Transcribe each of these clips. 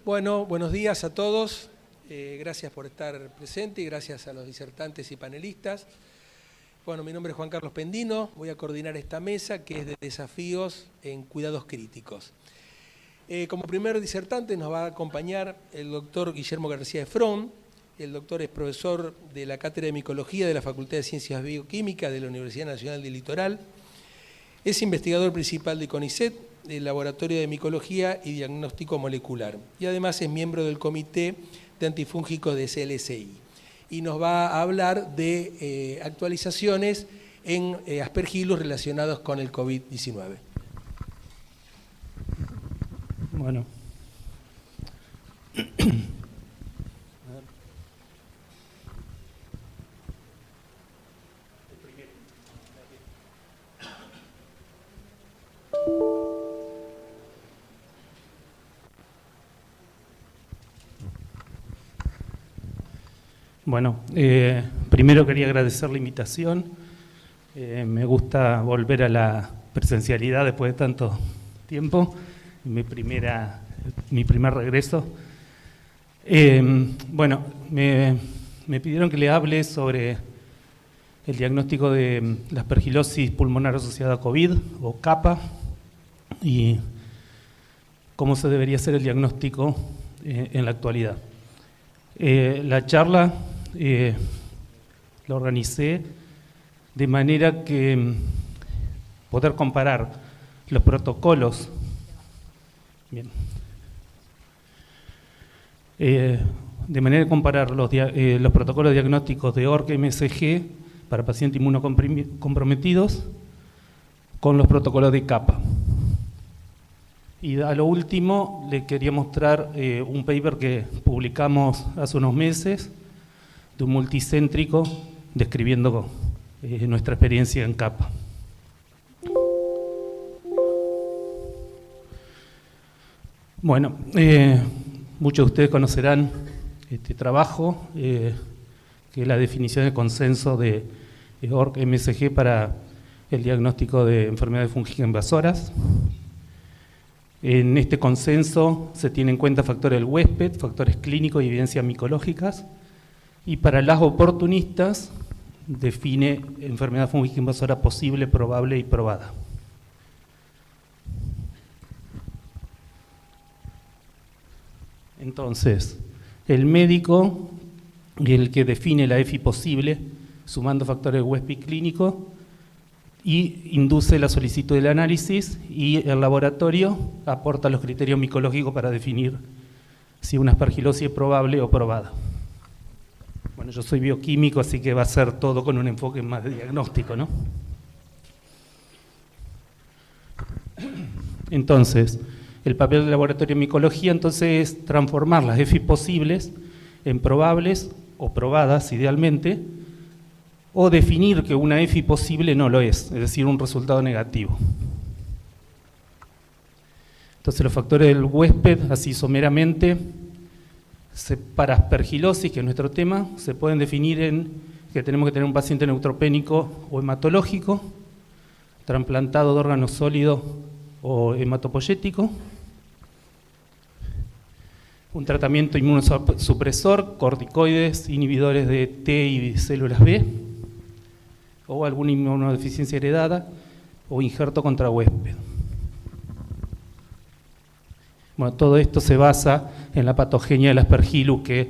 Bueno, buenos días a todos. Gracias por estar presente y gracias a los disertantes y panelistas. Bueno, mi nombre es Juan Carlos Pendino, voy a coordinar esta mesa que es de desafíos en cuidados críticos. Como primer disertante nos va a acompañar el doctor Guillermo García Efrón. El doctor es profesor de la Cátedra de Micología de la Facultad de Ciencias Bioquímicas de la Universidad Nacional del Litoral. Es investigador principal de CONICET, del Laboratorio de Micología y Diagnóstico Molecular. Y además es miembro del Comité de Antifúngicos de CLSI. Y nos va a hablar de actualizaciones en aspergillus relacionados con el COVID-19. Bueno. Bueno, primero quería agradecer la invitación. Me gusta volver a la presencialidad después de tanto tiempo. Mi primer regreso. Bueno, me pidieron que le hable sobre el diagnóstico de la aspergilosis pulmonar asociada a COVID, o CAPA, y cómo se debería hacer el diagnóstico en la actualidad. La charla la organicé de manera que poder comparar los protocolos. Bien. De manera de comparar los protocolos diagnósticos de ORC-MSG para pacientes inmunocomprometidos con los protocolos de CAPA. Y a lo último le quería mostrar un paper que publicamos hace unos meses de un multicéntrico describiendo nuestra experiencia en CAPA. Bueno, muchos de ustedes conocerán este trabajo, que es la definición de consenso de ORC-MSG para el diagnóstico de enfermedades fúngicas invasoras. En este consenso se tienen en cuenta factores del huésped, factores clínicos y evidencias micológicas, y para las oportunistas define enfermedad fúngica invasora posible, probable y probada. Entonces, el médico es el que define la EFI posible, sumando factores de huésped clínico, y induce la solicitud del análisis, y el laboratorio aporta los criterios micológicos para definir si una aspergilosis es probable o probada. Bueno, yo soy bioquímico, así que va a ser todo con un enfoque más de diagnóstico, ¿no? Entonces, el papel del laboratorio de micología entonces es transformar las EFI posibles en probables o probadas idealmente, o definir que una EFI posible no lo es decir, un resultado negativo. Entonces los factores del huésped, así someramente, para aspergilosis, que es nuestro tema, se pueden definir en que tenemos que tener un paciente neutropénico o hematológico, trasplantado de órgano sólido o hematopoyético, un tratamiento inmunosupresor, corticoides, inhibidores de T y células B, o alguna inmunodeficiencia heredada, o injerto contra huésped. Bueno, todo esto se basa en la patogenia del aspergillus, que,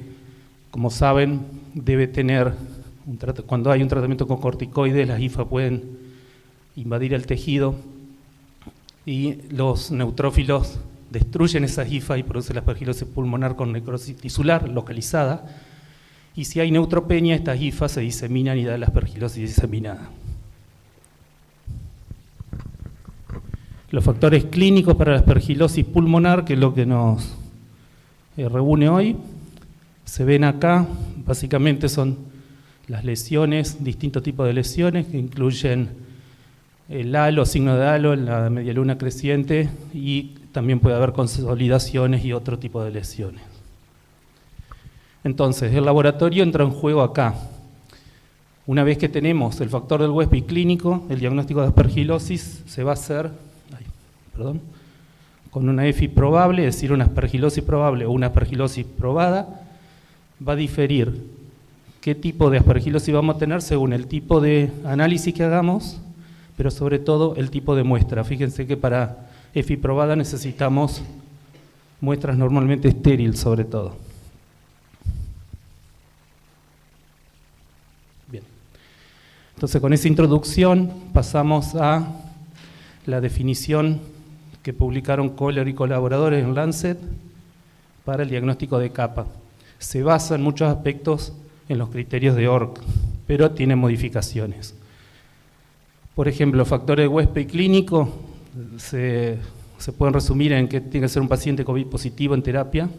como saben, debe tener, cuando hay un tratamiento con corticoides, las hifas pueden invadir el tejido, y los neutrófilos destruyen esas hifas y producen la aspergilosis pulmonar con necrosis tisular localizada. Y si hay neutropenia, estas hifas se diseminan y da la aspergilosis diseminada. Los factores clínicos para la aspergilosis pulmonar, que es lo que nos reúne hoy, se ven acá. Básicamente son las lesiones, distintos tipos de lesiones, que incluyen el halo, signo de halo en la medialuna creciente, y también puede haber consolidaciones y otro tipo de lesiones. Entonces, el laboratorio entra en juego acá. Una vez que tenemos el factor del huésped clínico, el diagnóstico de aspergilosis se va a hacer con una EFI probable, es decir, una aspergilosis probable o una aspergilosis probada, va a diferir qué tipo de aspergilosis vamos a tener según el tipo de análisis que hagamos, pero sobre todo el tipo de muestra. Fíjense que para EFI probada necesitamos muestras normalmente estériles sobre todo. Bien. Entonces con esa introducción pasamos a la definición que publicaron Kohler y colaboradores en Lancet para el diagnóstico de capa. Se basa en muchos aspectos en los criterios de ORC, pero tiene modificaciones. Por ejemplo, factores de huésped clínico se pueden resumir en que tiene que ser un paciente COVID positivo en terapia,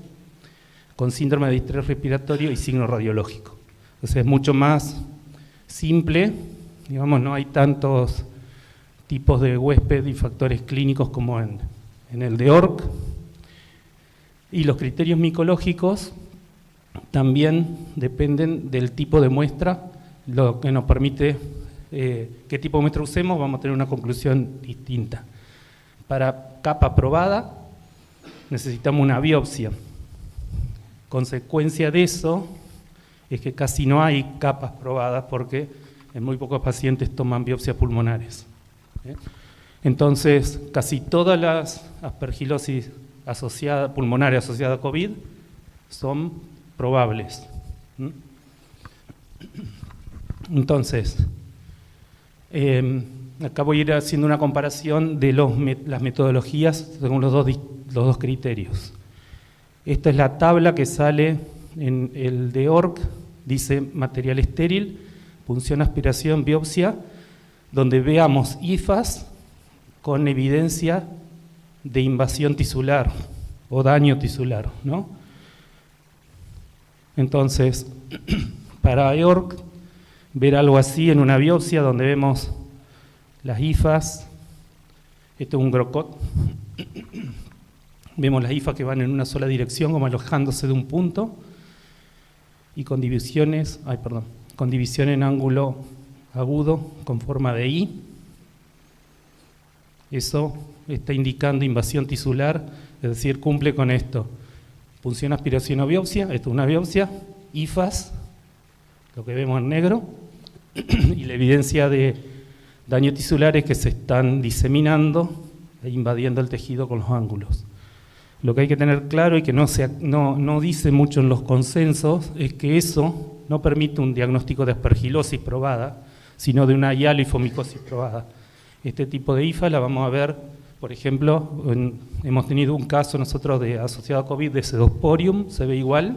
con síndrome de distrés respiratorio y signo radiológico. Entonces es mucho más simple, digamos, no hay tantos tipos de huésped y factores clínicos como en el de ORC. Y los criterios micológicos también dependen del tipo de muestra, lo que nos permite qué tipo de muestra usemos, vamos a tener una conclusión distinta. Para capa probada necesitamos una biopsia. Consecuencia de eso es que casi no hay capas probadas porque en muy pocos pacientes toman biopsias pulmonares. Entonces, casi todas las aspergilosis pulmonares asociadas a COVID son probables. Entonces, acá voy a ir haciendo una comparación de las metodologías según los dos criterios. Esta es la tabla que sale en el de ORC, dice material estéril, punción, aspiración, biopsia, donde veamos IFAs con evidencia de invasión tisular o daño tisular, ¿no? Entonces, para ORC, ver algo así en una biopsia donde vemos las IFAs, esto es un GROCOT, vemos las IFAs que van en una sola dirección, como alojándose de un punto, y con divisiones, con división en ángulo agudo con forma de I. Eso está indicando invasión tisular, es decir, cumple con esto. Punción, aspiración o biopsia, esto es una biopsia, IFAS, lo que vemos en negro, y la evidencia de daños tisulares que se están diseminando e invadiendo el tejido con los ángulos. Lo que hay que tener claro y que no dice mucho en los consensos es que eso no permite un diagnóstico de aspergilosis probada, sino de una hialoifomicosis probada. Este tipo de IFA la vamos a ver, por ejemplo, hemos tenido un caso nosotros asociado a COVID de Pseudosporium, se ve igual,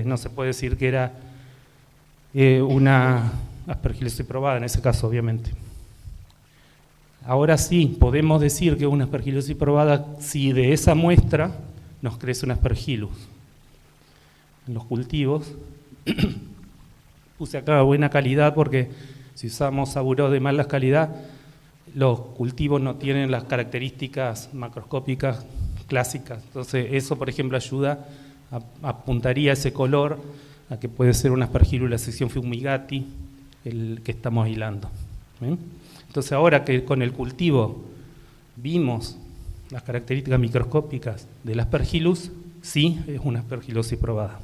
no se puede decir que era una aspergilosis probada en ese caso, obviamente. Ahora sí, podemos decir que una aspergilosis probada si de esa muestra nos crece un aspergillus. En los cultivos, puse acá buena calidad porque si usamos saburó de mala calidad, los cultivos no tienen las características macroscópicas clásicas. Entonces eso, por ejemplo, ayuda, apuntaría ese color a que puede ser un aspergillus la sección fumigati, el que estamos hilando. ¿Ven? Entonces ahora que con el cultivo vimos las características microscópicas del aspergillus, sí es una aspergilosis probada.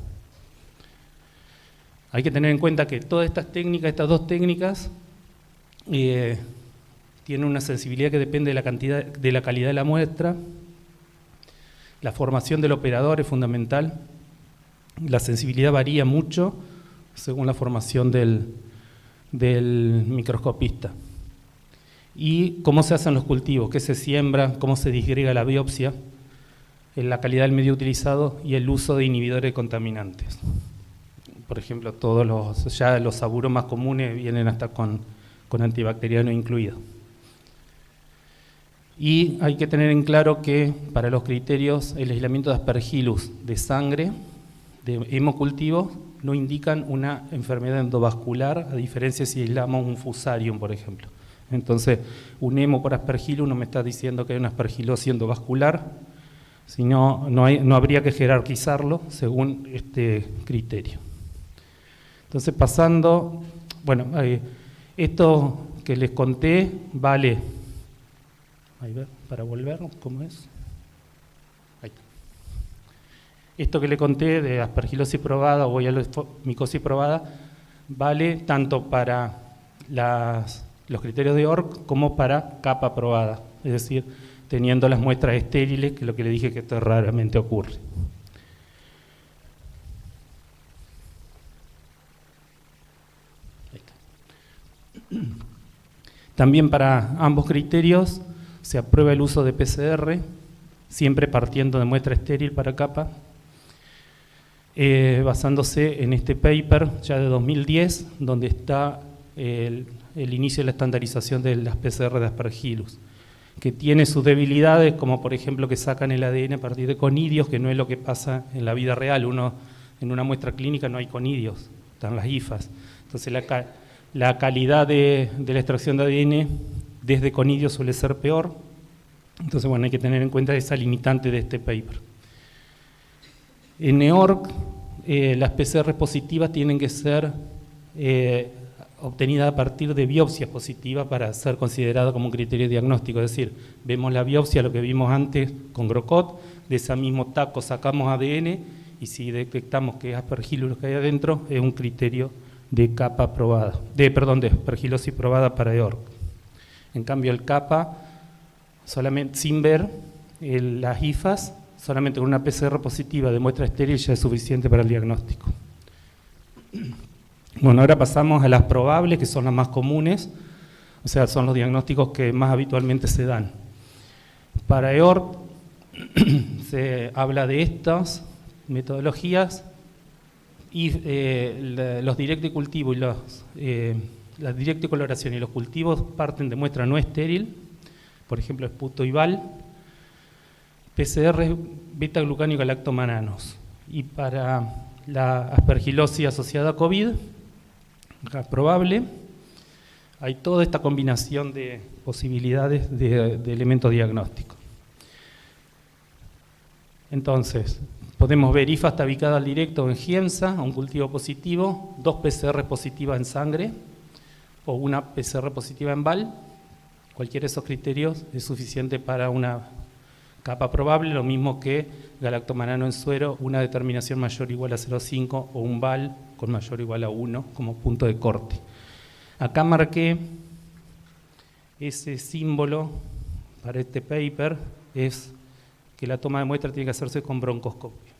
Hay que tener en cuenta que todas estas técnicas, estas dos técnicas, tienen una sensibilidad que depende de la calidad de la muestra. La formación del operador es fundamental. La sensibilidad varía mucho según la formación del microscopista. Y cómo se hacen los cultivos, qué se siembra, cómo se disgrega la biopsia, la calidad del medio utilizado y el uso de inhibidores de contaminantes. Por ejemplo, todos los saburos más comunes vienen hasta con antibacteriano incluido. Y hay que tener en claro que para los criterios el aislamiento de aspergillus de sangre, de hemocultivos, no indican una enfermedad endovascular, a diferencia si aislamos un fusarium, por ejemplo. Entonces, un hemo por aspergillus no me está diciendo que hay una aspergilosis endovascular, sino no habría que jerarquizarlo según este criterio. Entonces, pasando, bueno, esto que les conté vale, ahí ver, para volver, ¿cómo es? Ahí está. Esto que le conté de aspergilosis probada o bovialomicosis probada vale tanto para los criterios de ORC como para capa probada, es decir, teniendo las muestras estériles, que es lo que le dije que esto raramente ocurre. Ahí está. También para ambos criterios se aprueba el uso de PCR, siempre partiendo de muestra estéril para capa, basándose en este paper ya de 2010, donde está el inicio de la estandarización de las PCR de Aspergillus, que tiene sus debilidades, como por ejemplo que sacan el ADN a partir de conidios, que no es lo que pasa en la vida real. En una muestra clínica no hay conidios, están las hifas. Entonces la calidad de la extracción de ADN desde conidios suele ser peor. Entonces, bueno, hay que tener en cuenta esa limitante de este paper. En EORC, las PCR positivas tienen que ser obtenidas a partir de biopsias positivas para ser considerada como un criterio diagnóstico. Es decir, vemos la biopsia, lo que vimos antes con Grocott, de ese mismo taco sacamos ADN y si detectamos que es Aspergillus lo que hay adentro, es un criterio de capa probada, de aspergilosis probada para EORC. En cambio, el capa, solamente sin ver las hifas, solamente con una PCR positiva de muestra estéril ya es suficiente para el diagnóstico. Bueno, ahora pasamos a las probables, que son las más comunes, o sea, son los diagnósticos que más habitualmente se dan. Para EORC se habla de estas metodologías y los directos de cultivo y la directa coloración y los cultivos parten de muestra no estéril, por ejemplo, esputo y val, PCR beta-glucánico lactomananos. Y para la aspergilosis asociada a COVID, probable, hay toda esta combinación de posibilidades de elementos diagnósticos. Entonces, podemos ver hifas tabicadas al directo o en Giemsa, un cultivo positivo, 2 PCR positivas en sangre o una PCR positiva en val. Cualquiera de esos criterios es suficiente para una capa probable, lo mismo que galactomanano en suero, una determinación mayor o igual a 0,5 o un val con mayor o igual a 1 como punto de corte. Acá marqué ese símbolo para este paper, es que la toma de muestra tiene que hacerse con broncoscopio.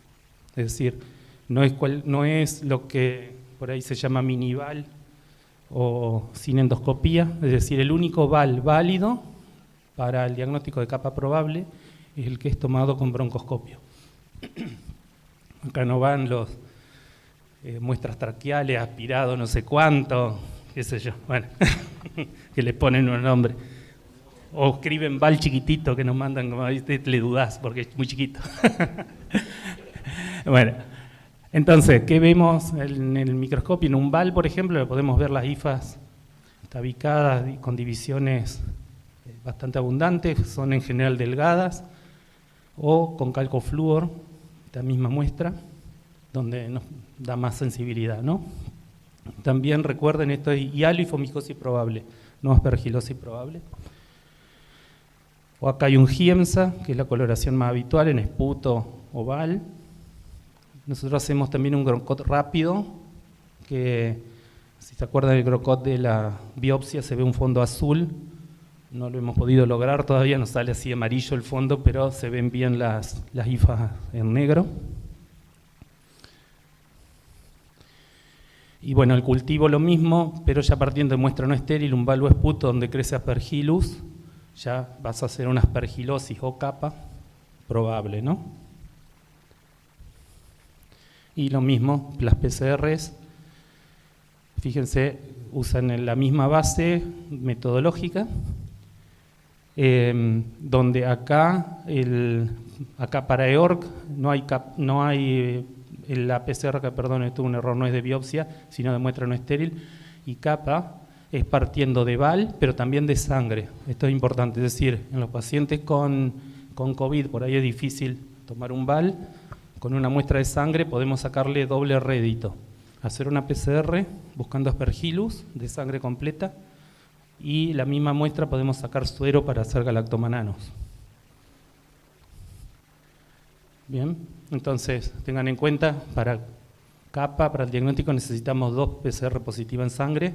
Es decir, no es lo que por ahí se llama minival o sin endoscopía, es decir, el único val válido para el diagnóstico de capa probable es el que es tomado con broncoscopio. Acá no van los muestras traqueales, aspirado, no sé cuánto, qué sé yo, bueno, que le ponen un nombre. O escriben val chiquitito que nos mandan, como le dudás porque es muy chiquito. Bueno, entonces, ¿qué vemos en el microscopio? En un val, por ejemplo, podemos ver las hifas tabicadas con divisiones bastante abundantes, son en general delgadas, o con calcofluor, esta misma muestra, donde nos da más sensibilidad, ¿no? También recuerden, esto es hialo y fomicosis probable, no aspergilosis probable. O acá hay un Giemsa, que es la coloración más habitual en esputo oval. Nosotros hacemos también un Grocott rápido, que si se acuerdan del Grocott de la biopsia se ve un fondo azul. No lo hemos podido lograr todavía, nos sale así amarillo el fondo, pero se ven bien las hifas en negro. Y bueno, el cultivo lo mismo, pero ya partiendo de muestra no estéril, un val o esputo donde crece Aspergillus, ya vas a hacer una aspergilosis o capa probable, ¿no? Y lo mismo, las PCRs, fíjense, usan la misma base metodológica, donde acá para EORC no hay la PCR, perdón, esto es un error, no es de biopsia, sino de muestra no estéril, y capa es partiendo de val, pero también de sangre. Esto es importante, es decir, en los pacientes con COVID, por ahí es difícil tomar un val, con una muestra de sangre podemos sacarle doble rédito. Hacer una PCR buscando Aspergillus de sangre completa y la misma muestra podemos sacar suero para hacer galactomananos. Bien, entonces tengan en cuenta, para capa, para el diagnóstico necesitamos 2 PCR positivas en sangre,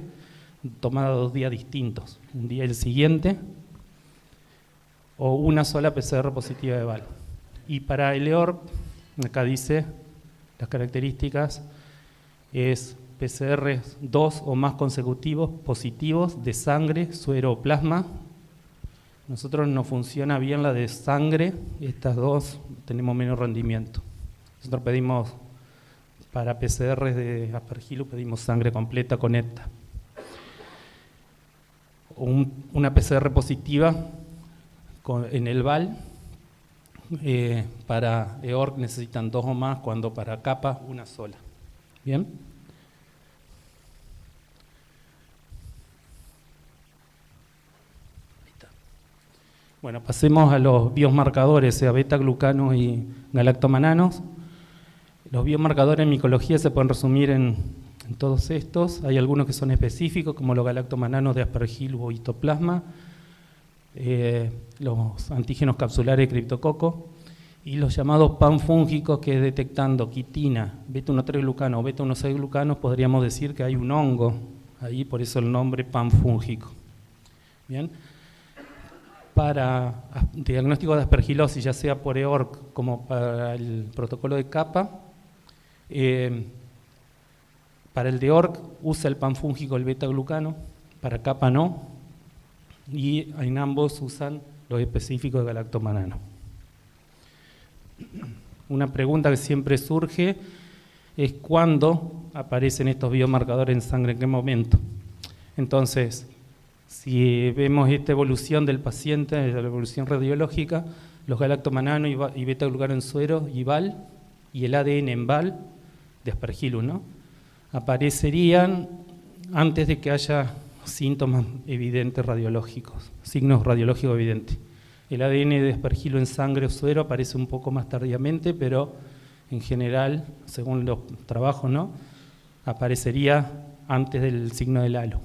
tomadas 2 días distintos, un día y el siguiente, o una sola PCR positiva de VAL. Y para el EORC, acá dice las características, es PCR 2 o más consecutivos positivos de sangre, suero o plasma. Nosotros nos funciona bien la de sangre, estas 2 tenemos menos rendimiento. Nosotros pedimos, para PCR de Aspergillus, pedimos sangre completa con ETA. Una PCR positiva en el VAL, para EORC necesitan 2 o más, cuando para capa una sola. ¿Bien? Bueno, pasemos a los biomarcadores, sea beta-glucanos y galactomananos. Los biomarcadores en micología se pueden resumir en todos estos. Hay algunos que son específicos, como los galactomananos de Aspergillus o histoplasma, los antígenos capsulares de criptococo, y los llamados panfúngicos, que detectando quitina, beta-1,3-glucano o beta-1,6-glucanos, podríamos decir que hay un hongo ahí, por eso el nombre panfúngico. Bien. Para diagnóstico de aspergilosis, ya sea por EORC como para el protocolo de capa, para el de EORC usa el panfúngico, el beta-glucano, para capa no, y en ambos usan los específicos de galactomanano. Una pregunta que siempre surge es cuándo aparecen estos biomarcadores en sangre, en qué momento. Entonces, si vemos esta evolución del paciente, la evolución radiológica, los galactomananos y beta-glucano en suero y VAL, y el ADN en VAL, de Aspergillus, ¿no?, aparecerían antes de que haya síntomas evidentes radiológicos, signos radiológicos evidentes. El ADN de Aspergillus en sangre o suero aparece un poco más tardíamente, pero en general, según los trabajos, ¿no?, aparecería antes del signo del halo.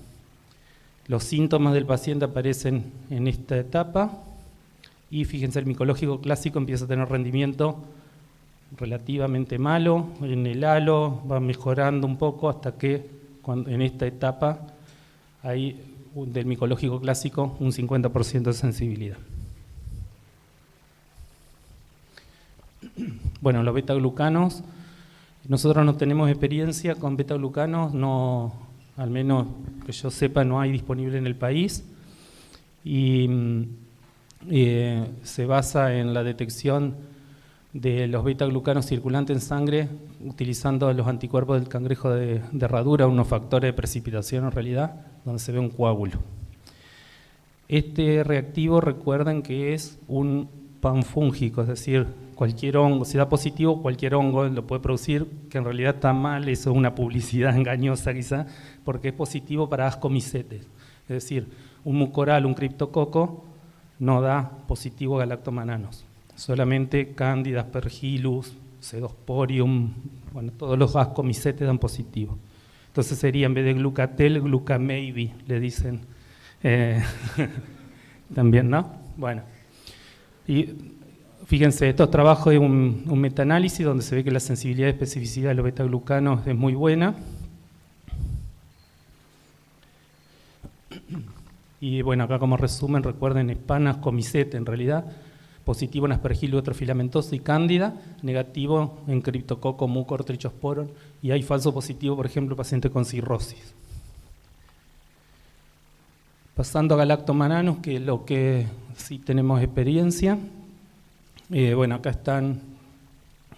Los síntomas del paciente aparecen en esta etapa y fíjense, el micológico clásico empieza a tener rendimiento relativamente malo, en el halo va mejorando un poco hasta que en esta etapa hay del micológico clásico un 50% de sensibilidad. Bueno, los beta-glucanos, nosotros no tenemos experiencia con beta-glucanos, no, al menos que yo sepa, no hay disponible en el país, y se basa en la detección de los beta-glucanos circulantes en sangre utilizando los anticuerpos del cangrejo de herradura, unos factores de precipitación en realidad, donde se ve un coágulo. Este reactivo, recuerden que es un panfúngico, es decir, cualquier hongo, si da positivo, cualquier hongo lo puede producir, que en realidad está mal, eso es una publicidad engañosa quizá, porque es positivo para ascomicetes, es decir, un mucoral, un criptococo, no da positivo a galactomananos, solamente Candida, Aspergillus, Pseudosporium, bueno, todos los ascomicetes dan positivo. Entonces sería, en vez de glucatel, glucamaybe, le dicen también, ¿no? Bueno, y fíjense, estos trabajos de un metaanálisis donde se ve que la sensibilidad y especificidad de los beta-glucanos es muy buena. Y bueno, acá como resumen, recuerden, SPAN, ascomicete en realidad, positivo en Aspergillus filamentoso y Cándida, negativo en criptococo, mucor, trichosporon, y hay falso positivo, por ejemplo, paciente con cirrosis. Pasando a galactomananos, que es lo que sí tenemos experiencia. Bueno, acá están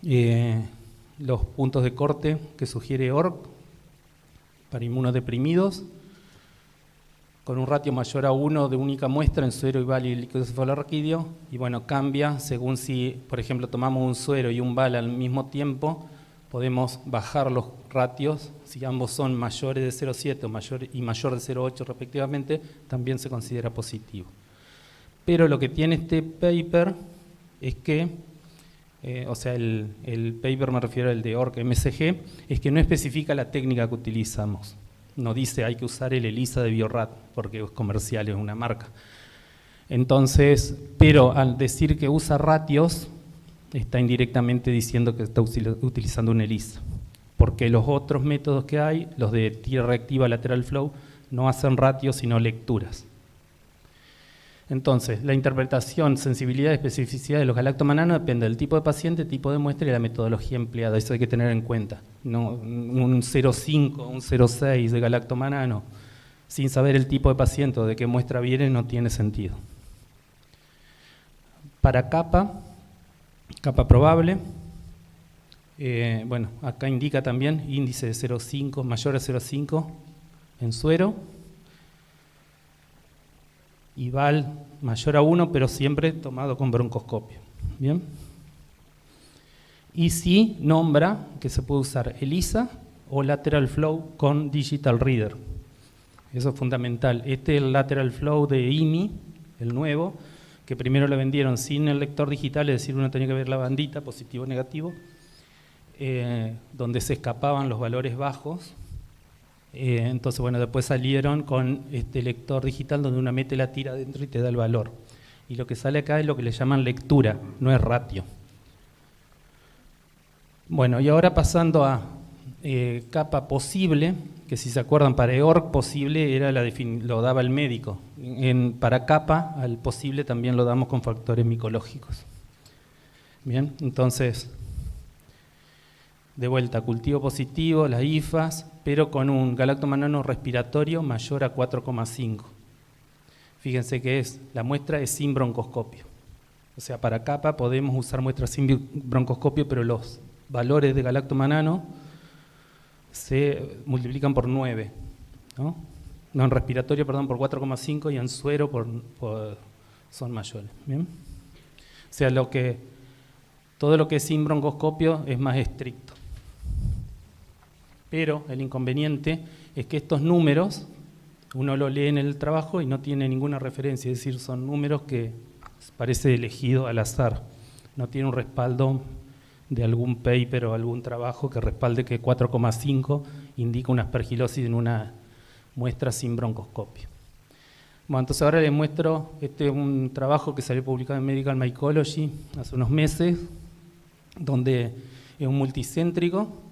los puntos de corte que sugiere EORC para inmunodeprimidos, con un ratio mayor a 1 de única muestra en suero y VAL y líquido cefalorraquídeo, y bueno, cambia según si, por ejemplo, tomamos un suero y un VAL al mismo tiempo, podemos bajar los ratios, si ambos son mayores de 0,7 o mayor de 0,8 respectivamente, también se considera positivo. Pero lo que tiene este paper es que, o sea, el paper me refiero al de EORC MSG, es que no especifica la técnica que utilizamos. no dice hay que usar el ELISA de Biorad, porque es comercial, es una marca. Entonces, pero al decir que usa ratios, está indirectamente diciendo que está utilizando un ELISA, porque los otros métodos que hay, los de tierra reactiva lateral flow, no hacen ratios sino lecturas. Entonces, la interpretación, sensibilidad y especificidad de los galactomananos depende del tipo de paciente, tipo de muestra y la metodología empleada. Eso hay que tener en cuenta. No, un 0,5, un 0,6 de galactomanano, sin saber el tipo de paciente o de qué muestra viene, no tiene sentido. Para capa probable, bueno, acá indica también índice de 0,5, mayor a 0,5 en suero, y VAL mayor a 1, pero siempre tomado con broncoscopio. ¿Bien? Y sí nombra que se puede usar ELISA o lateral flow con digital reader. Eso es fundamental. Este es el lateral flow de IMI, el nuevo, que primero lo vendieron sin el lector digital, es decir, uno tenía que ver la bandita, positivo o negativo, donde se escapaban los valores bajos. Entonces, bueno, después salieron con este lector digital donde uno mete la tira adentro y te da el valor. Y lo que sale acá es lo que le llaman lectura, no es ratio. Bueno, y ahora pasando a capa posible, que si se acuerdan, para EORC posible era lo daba el médico. Para capa, al posible también lo damos con factores micológicos. Bien, entonces, de vuelta, cultivo positivo, las IFAs, pero con un galactomanano respiratorio mayor a 4,5. Fíjense que la muestra es sin broncoscopio. O sea, para capa podemos usar muestras sin broncoscopio, pero los valores de galactomanano se multiplican por 9, ¿no? No, en respiratorio, perdón, por 4,5 y en suero son mayores. ¿Bien? O sea, todo lo que es sin broncoscopio es más estricto. Pero el inconveniente es que estos números, uno lo lee en el trabajo y no tiene ninguna referencia, es decir, son números que parece elegido al azar, no tiene un respaldo de algún paper o algún trabajo que respalde que 4,5 indica una aspergilosis en una muestra sin broncoscopio. Bueno, entonces ahora les muestro, este es un trabajo que salió publicado en Medical Mycology hace unos meses, donde es un multicéntrico,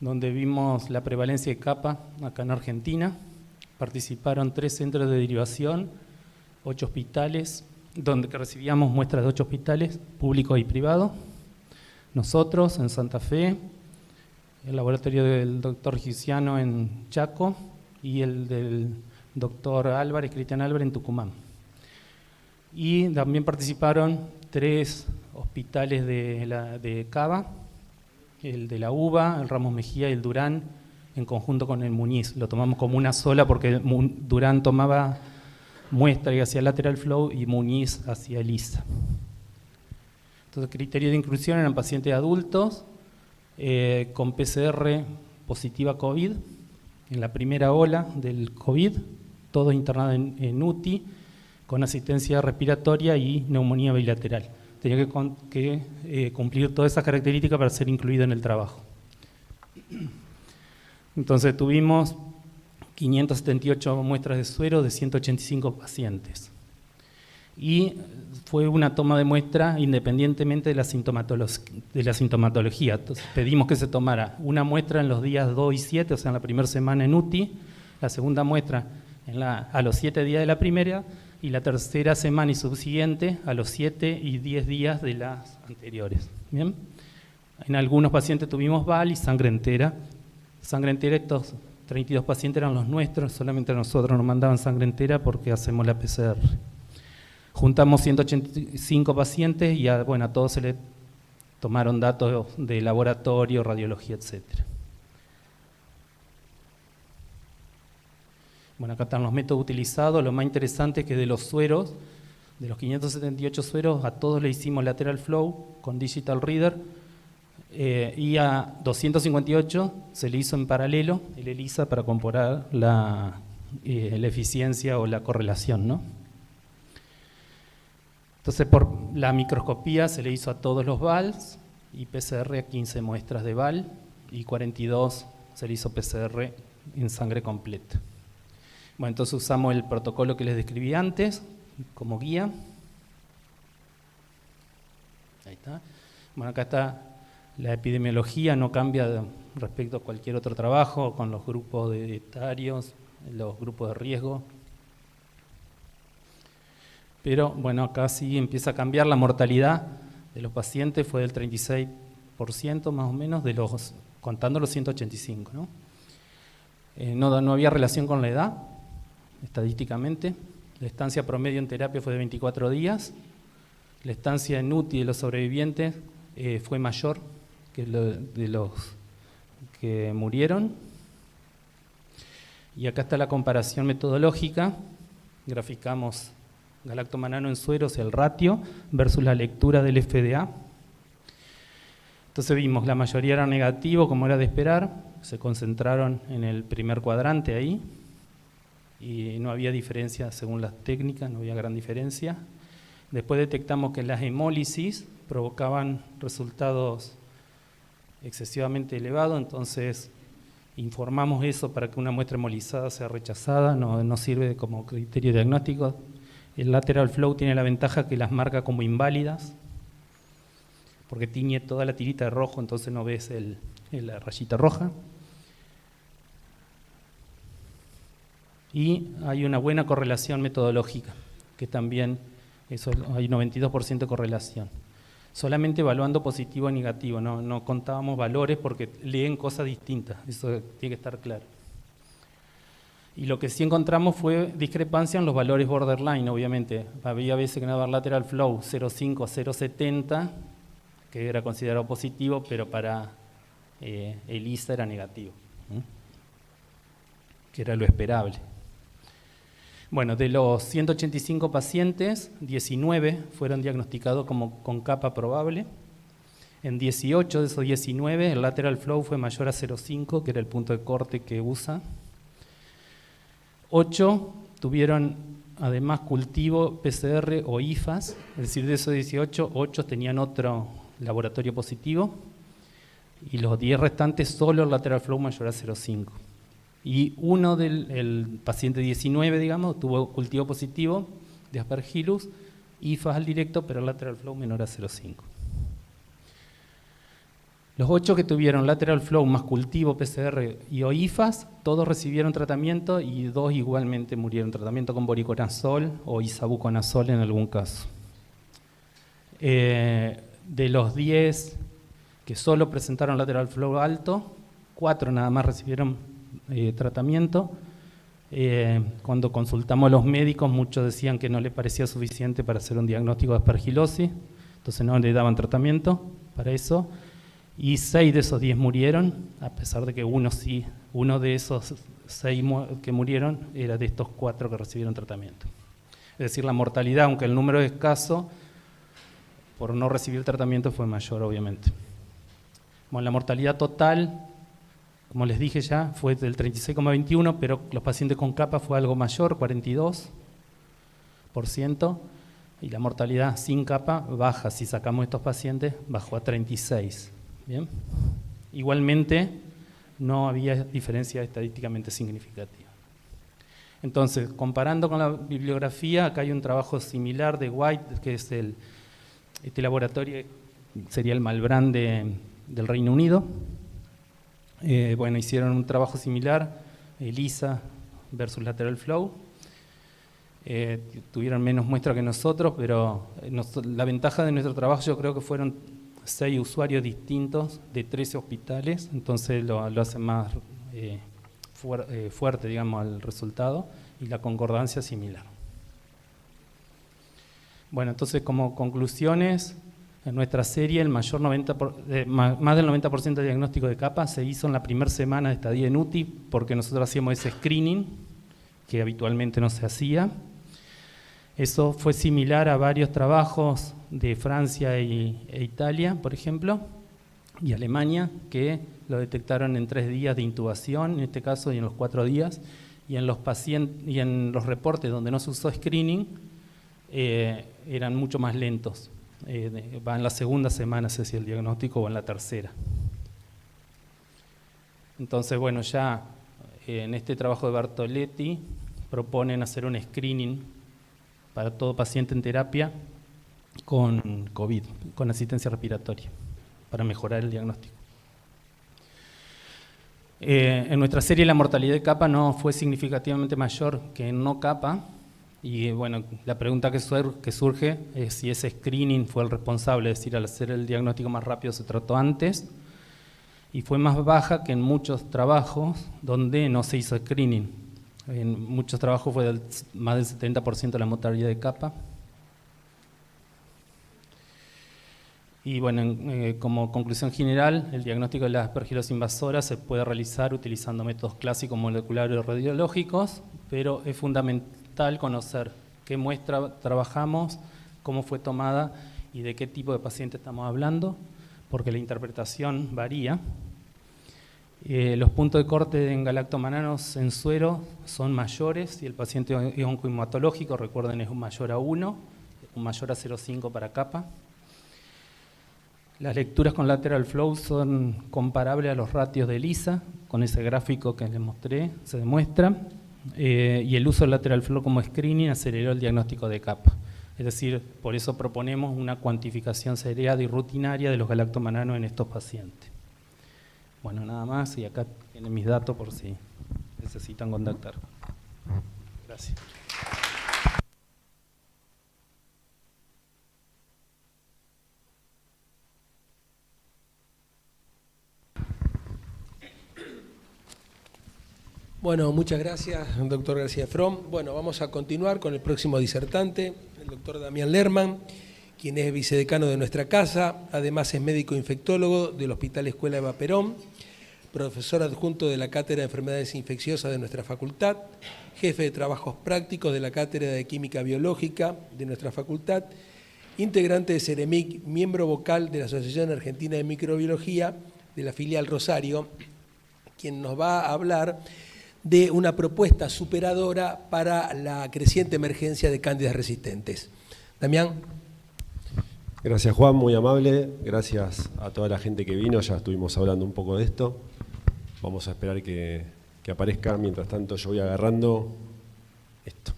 donde vimos la prevalencia de capa acá en Argentina. Participaron 3 centros de derivación, 8 hospitales, donde recibíamos muestras de 8 hospitales, públicos y privados. Nosotros en Santa Fe, el laboratorio del doctor Giciano en Chaco y el del doctor Álvarez, Cristian Álvarez en Tucumán. Y también participaron 3 hospitales de Cava, el de la UBA, el Ramos Mejía y el Durán, en conjunto con el Muñiz. Lo tomamos como una sola porque Durán tomaba muestra y hacía lateral flow y Muñiz hacía ELISA. Entonces, criterios de inclusión eran pacientes adultos con PCR positiva COVID, en la primera ola del COVID, todos internados en UTI, con asistencia respiratoria y neumonía bilateral. Tenía que cumplir todas esas características para ser incluido en el trabajo. Entonces tuvimos 578 muestras de suero de 185 pacientes. Y fue una toma de muestra independientemente de la sintomatología. Entonces pedimos que se tomara una muestra en los días 2 y 7, o sea, en la primera semana en UTI, la segunda muestra a los 7 días de la primera, y la tercera semana y subsiguiente a los 7 y 10 días de las anteriores. ¿Bien? En algunos pacientes tuvimos VAL y sangre entera. Sangre entera, estos 32 pacientes eran los nuestros, solamente a nosotros nos mandaban sangre entera porque hacemos la PCR. Juntamos 185 pacientes y a todos se les tomaron datos de laboratorio, radiología, etcétera. Bueno, acá están los métodos utilizados. Lo más interesante es que de los sueros, de los 578 sueros, a todos le hicimos lateral flow con digital reader y a 258 se le hizo en paralelo el ELISA para comparar la eficiencia o la correlación, ¿no? Entonces, por la microscopía se le hizo a todos los VALs y PCR a 15 muestras de VAL y 42 se le hizo PCR en sangre completa. Bueno, entonces usamos el protocolo que les describí antes como guía. Ahí está. Bueno, acá está la epidemiología, no cambia respecto a cualquier otro trabajo, con los grupos etarios, los grupos de riesgo. Pero bueno, acá sí empieza a cambiar la mortalidad de los pacientes, fue del 36% más o menos, contando los 185, ¿no? No había relación con la edad, estadísticamente. La estancia promedio en terapia fue de 24 días. La estancia en UTI de los sobrevivientes fue mayor que de los que murieron. Y acá está la comparación metodológica. Graficamos galactomanano en sueros, el ratio, versus la lectura del FDA. Entonces vimos, la mayoría era negativo, como era de esperar, se concentraron en el primer cuadrante ahí, y no había diferencia según las técnicas, no había gran diferencia. Después detectamos que las hemólisis provocaban resultados excesivamente elevados, entonces informamos eso para que una muestra hemolizada sea rechazada, no sirve como criterio diagnóstico. El lateral flow tiene la ventaja que las marca como inválidas, porque tiñe toda la tirita de rojo, entonces no ves la rayita roja. Y hay una buena correlación metodológica, que también hay 92% de correlación. Solamente evaluando positivo y negativo, no contábamos valores porque leen cosas distintas, eso tiene que estar claro. Y lo que sí encontramos fue discrepancia en los valores borderline, obviamente. Había veces que daba lateral flow 0,5 a 0,70, que era considerado positivo, pero para ELISA era negativo, que era lo esperable. Bueno, de los 185 pacientes, 19 fueron diagnosticados con capa probable. En 18 de esos 19, el lateral flow fue mayor a 0,5, que era el punto de corte que usa. 8 tuvieron además cultivo PCR o IFAS, es decir, de esos 18, 8 tenían otro laboratorio positivo, y los 10 restantes solo el lateral flow mayor a 0,5. Y el paciente 19, digamos, tuvo cultivo positivo de Aspergillus, IFAS al directo, pero lateral flow menor a 0,5. Los 8 que tuvieron lateral flow más cultivo PCR y o IFAS, todos recibieron tratamiento y 2 igualmente murieron. Tratamiento con voriconazol o isavuconazol en algún caso. De los 10 que solo presentaron lateral flow alto, 4 nada más recibieron tratamiento. Cuando consultamos a los médicos, muchos decían que no les parecía suficiente para hacer un diagnóstico de aspergilosis, entonces no le daban tratamiento para eso. Y 6 de esos 10 murieron, a pesar de que uno de esos 6 que murieron era de estos 4 que recibieron tratamiento. Es decir, la mortalidad, aunque el número es escaso, por no recibir tratamiento fue mayor, obviamente. Bueno, la mortalidad total, como les dije ya, fue del 36,21, pero los pacientes con capa fue algo mayor, 42%, y la mortalidad sin capa baja, si sacamos estos pacientes, bajó a 36%. Bien. Igualmente, no había diferencia estadísticamente significativa. Entonces, comparando con la bibliografía, acá hay un trabajo similar de White, que es este laboratorio, sería el Malbrand del Reino Unido. Bueno, hicieron un trabajo similar, ELISA versus lateral flow. Tuvieron menos muestra que nosotros, pero la ventaja de nuestro trabajo yo creo que fueron 6 usuarios distintos de 13 hospitales, entonces lo hace más fuerte, digamos, al resultado, y la concordancia similar. Bueno, entonces como conclusiones, en nuestra serie más del 90% de diagnóstico de capa se hizo en la primera semana de estadía en UTI, porque nosotros hacíamos ese screening que habitualmente no se hacía. Eso fue similar a varios trabajos de Francia e Italia, por ejemplo, y Alemania, que lo detectaron en 3 días de intubación, en este caso, y en los 4 días, y en los reportes donde no se usó screening, eran mucho más lentos. Va en la segunda semana, se hacía el diagnóstico, o en la tercera. Entonces, bueno, ya en este trabajo de Bartoletti proponen hacer un screening para todo paciente en terapia con COVID, con asistencia respiratoria, para mejorar el diagnóstico. En nuestra serie la mortalidad de capa no fue significativamente mayor que en no capa, y bueno, la pregunta que surge es si ese screening fue el responsable, es decir, al hacer el diagnóstico más rápido se trató antes, y fue más baja que en muchos trabajos donde no se hizo screening. En muchos trabajos fue más del 70% de la mortalidad de capa. Y bueno, como conclusión general, el diagnóstico de la aspergilosis invasora se puede realizar utilizando métodos clásicos moleculares o radiológicos, pero es fundamental conocer qué muestra trabajamos, cómo fue tomada y de qué tipo de paciente estamos hablando, porque la interpretación varía. Los puntos de corte en galactomananos en suero son mayores si el paciente es oncohematológico, recuerden, es un mayor a 1, un mayor a 0,5 para capa. Las lecturas con lateral flow son comparables a los ratios de ELISA, con ese gráfico que les mostré, se demuestra, y el uso del lateral flow como screening aceleró el diagnóstico de capa. Es decir, por eso proponemos una cuantificación seriada y rutinaria de los galactomananos en estos pacientes. Bueno, nada más, y acá tienen mis datos por si necesitan contactar. Gracias. Bueno, muchas gracias, doctor García Fromm. Bueno, vamos a continuar con el próximo disertante, el doctor Damián Lerman, quien es vicedecano de nuestra casa, además es médico infectólogo del Hospital Escuela Eva Perón, profesor adjunto de la Cátedra de Enfermedades Infecciosas de nuestra facultad, jefe de trabajos prácticos de la Cátedra de Química Biológica de nuestra facultad, integrante de CEREMIC, miembro vocal de la Asociación Argentina de Microbiología de la filial Rosario, quien nos va a hablar de una propuesta superadora para la creciente emergencia de cándidas resistentes. Damián. Gracias, Juan, muy amable. Gracias a toda la gente que vino, ya estuvimos hablando un poco de esto. Vamos a esperar que aparezca. Mientras tanto yo voy agarrando esto.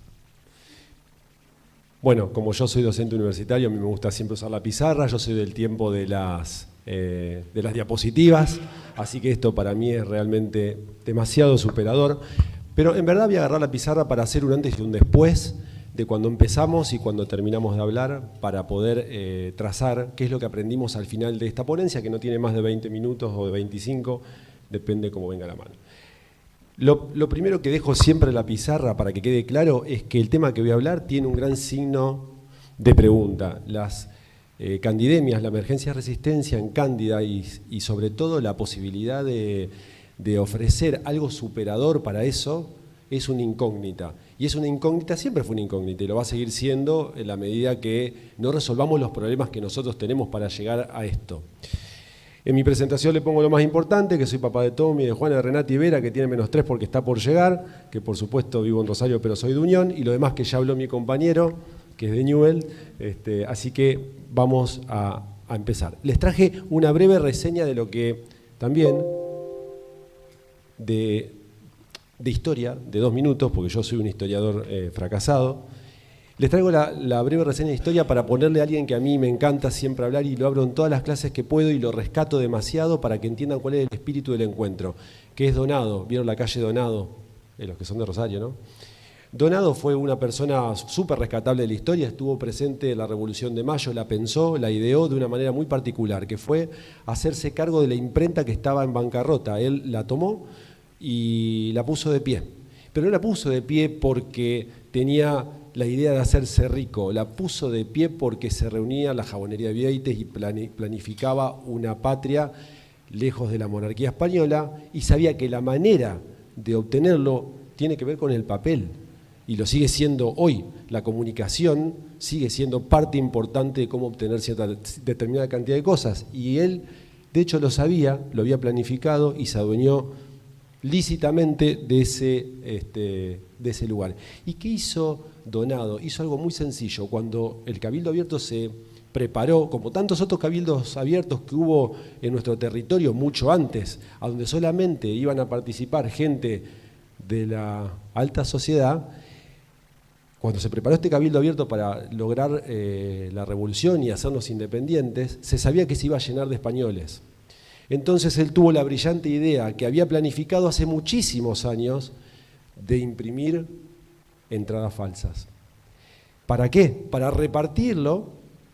Bueno, como yo soy docente universitario, a mí me gusta siempre usar la pizarra. Yo soy del tiempo de las diapositivas, así que esto para mí es realmente demasiado superador. Pero en verdad voy a agarrar la pizarra para hacer un antes y un después de cuando empezamos y cuando terminamos de hablar, para poder trazar qué es lo que aprendimos al final de esta ponencia, que no tiene más de 20 minutos o de 25, depende cómo venga la mano. Lo primero que dejo siempre en la pizarra para que quede claro es que el tema que voy a hablar tiene un gran signo de pregunta. Las candidemias, la emergencia de resistencia en cándida y sobre todo la posibilidad de ofrecer algo superador para eso es una incógnita. Y es una incógnita, siempre fue una incógnita y lo va a seguir siendo en la medida que no resolvamos los problemas que nosotros tenemos para llegar a esto. En mi presentación le pongo lo más importante, que soy papá de Tommy, de Juana, de Renata y Vera, que tiene -3 porque está por llegar, que por supuesto vivo en Rosario pero soy de Unión, y lo demás que ya habló mi compañero, que es de Newell, así que vamos a empezar. Les traje una breve reseña de lo que también, de historia, de 2 minutos, porque yo soy un historiador fracasado. Les traigo la breve reseña de historia para ponerle a alguien que a mí me encanta siempre hablar y lo abro en todas las clases que puedo y lo rescato demasiado para que entiendan cuál es el espíritu del encuentro, que es Donado. ¿Vieron la calle Donado? Los que son de Rosario, ¿no? Donado fue una persona súper rescatable de la historia, estuvo presente en la Revolución de Mayo, la pensó, la ideó de una manera muy particular, que fue hacerse cargo de la imprenta que estaba en bancarrota. Él la tomó y la puso de pie. Pero no la puso de pie porque tenía la idea de hacerse rico, la puso de pie porque se reunía la jabonería de Vieites y planificaba una patria lejos de la monarquía española y sabía que la manera de obtenerlo tiene que ver con el papel. Y lo sigue siendo hoy. La comunicación sigue siendo parte importante de cómo obtener cierta determinada cantidad de cosas. Y él, de hecho, lo sabía, lo había planificado y se adueñó lícitamente de ese lugar. ¿Y qué hizo Donado? Hizo algo muy sencillo. Cuando el Cabildo Abierto se preparó, como tantos otros cabildos abiertos que hubo en nuestro territorio mucho antes, a donde solamente iban a participar gente de la alta sociedad, cuando se preparó este cabildo abierto para lograr la revolución y hacernos independientes, se sabía que se iba a llenar de españoles. Entonces él tuvo la brillante idea, que había planificado hace muchísimos años, de imprimir entradas falsas. ¿Para qué? Para repartirlo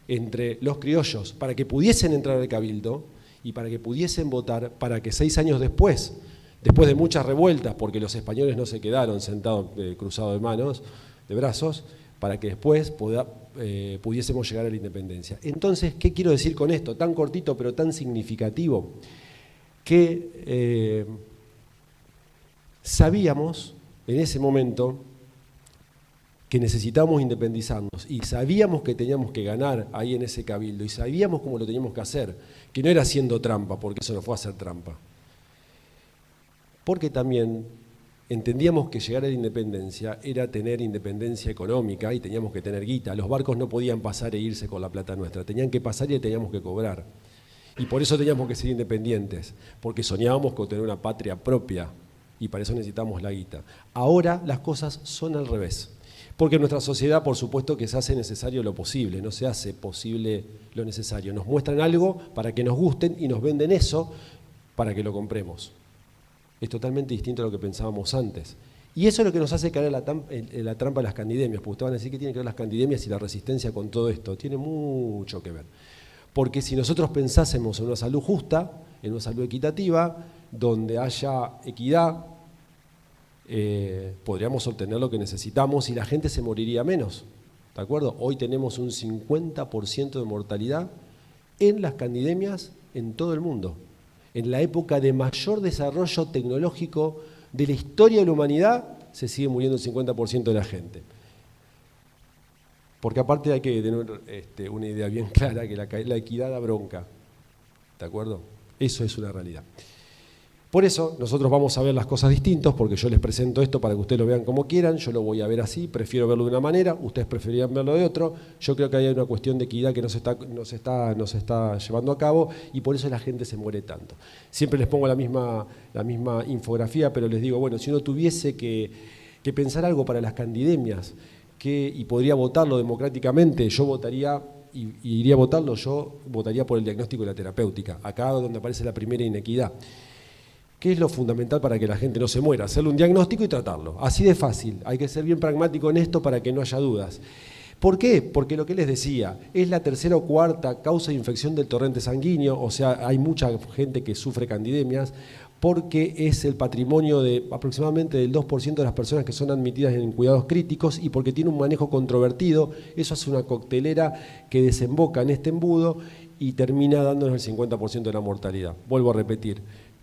entre los criollos, para que pudiesen entrar al cabildo y para que pudiesen votar, para que 6 años después de muchas revueltas, porque los españoles no se quedaron sentados cruzados de manos, de brazos, para que después pudiésemos llegar a la independencia. Entonces, ¿qué quiero decir con esto? Tan cortito pero tan significativo, que sabíamos en ese momento que necesitábamos independizarnos y sabíamos que teníamos que ganar ahí en ese cabildo y sabíamos cómo lo teníamos que hacer, que no era haciendo trampa, porque eso no fue hacer trampa. Porque también entendíamos que llegar a la independencia era tener independencia económica y teníamos que tener guita. Los barcos no podían pasar e irse con la plata nuestra, tenían que pasar y teníamos que cobrar. Y por eso teníamos que ser independientes, porque soñábamos con tener una patria propia y para eso necesitamos la guita. Ahora las cosas son al revés. Porque en nuestra sociedad, por supuesto, que se hace necesario lo posible, no se hace posible lo necesario. Nos muestran algo para que nos gusten y nos venden eso para que lo compremos. Es totalmente distinto a lo que pensábamos antes. Y eso es lo que nos hace caer en la trampa de las candidemias, porque ustedes van a decir que tienen que ver las candidemias y la resistencia con todo esto. Tiene mucho que ver. Porque si nosotros pensásemos en una salud justa, en una salud equitativa, donde haya equidad, podríamos obtener lo que necesitamos y la gente se moriría menos, ¿de acuerdo? Hoy tenemos un 50% de mortalidad en las candidemias en todo el mundo. En la época de mayor desarrollo tecnológico de la historia de la humanidad, se sigue muriendo el 50% de la gente. Porque aparte hay que tener una idea bien clara, que la equidad da bronca, ¿de acuerdo? Eso es una realidad. Por eso nosotros vamos a ver las cosas distintos, porque yo les presento esto para que ustedes lo vean como quieran, yo lo voy a ver así, prefiero verlo de una manera, ustedes preferían verlo de otro, yo creo que hay una cuestión de equidad que no se está llevando a cabo y por eso la gente se muere tanto. Siempre les pongo la misma infografía, pero les digo, bueno, si uno tuviese que pensar algo para las candidemias y podría votarlo democráticamente, yo votaría y iría a votarlo, yo votaría por el diagnóstico y la terapéutica, acá donde aparece la primera inequidad. ¿Qué es lo fundamental para que la gente no se muera? Hacerle un diagnóstico y tratarlo. Así de fácil. Hay que ser bien pragmático en esto para que no haya dudas. ¿Por qué? Porque lo que les decía, es la tercera o cuarta causa de infección del torrente sanguíneo, o sea, hay mucha gente que sufre candidemias, porque es el patrimonio de aproximadamente del 2% de las personas que son admitidas en cuidados críticos y porque tiene un manejo controvertido, eso hace una coctelera que desemboca en este embudo y termina dándonos el 50% de la mortalidad. Vuelvo a repetir.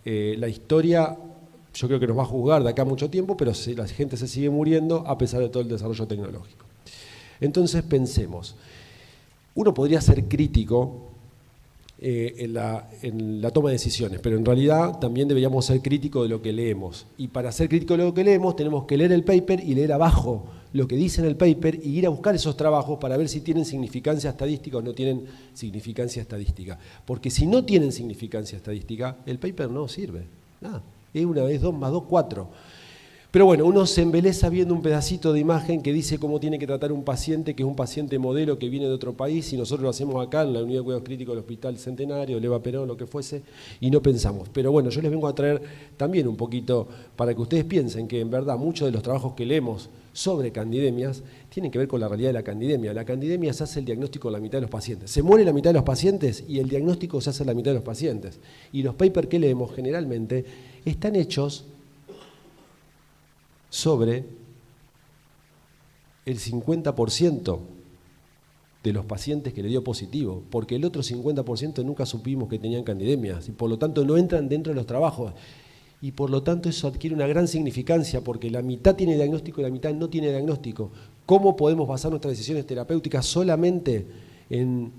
La historia yo creo que nos va a juzgar de acá mucho tiempo, pero la gente se sigue muriendo a pesar de todo el desarrollo tecnológico. Entonces pensemos, uno podría ser crítico en la toma de decisiones, pero en realidad también deberíamos ser críticos de lo que leemos. Y para ser críticos de lo que leemos tenemos que leer el paper y leer abajo lo que dice en el paper y ir a buscar esos trabajos para ver si tienen significancia estadística o no tienen significancia estadística. Porque si no tienen significancia estadística, el paper no sirve. Nada. Es 1 × 2 + 2 = 4. Pero bueno, uno se embeleza viendo un pedacito de imagen que dice cómo tiene que tratar un paciente, que es un paciente modelo que viene de otro país, y nosotros lo hacemos acá en la unidad de cuidados críticos del Hospital Centenario, Eva Perón, lo que fuese, y no pensamos. Pero bueno, yo les vengo a traer también un poquito para que ustedes piensen que en verdad muchos de los trabajos que leemos sobre candidemias tienen que ver con la realidad de la candidemia. La candidemia se hace el diagnóstico en la mitad de los pacientes. Se muere la mitad de los pacientes y el diagnóstico se hace en la mitad de los pacientes. Y los papers que leemos generalmente están hechos sobre el 50% de los pacientes que le dio positivo, porque el otro 50% nunca supimos que tenían candidemias y por lo tanto no entran dentro de los trabajos. Y por lo tanto eso adquiere una gran significancia porque la mitad tiene diagnóstico y la mitad no tiene diagnóstico. ¿Cómo podemos basar nuestras decisiones terapéuticas solamente en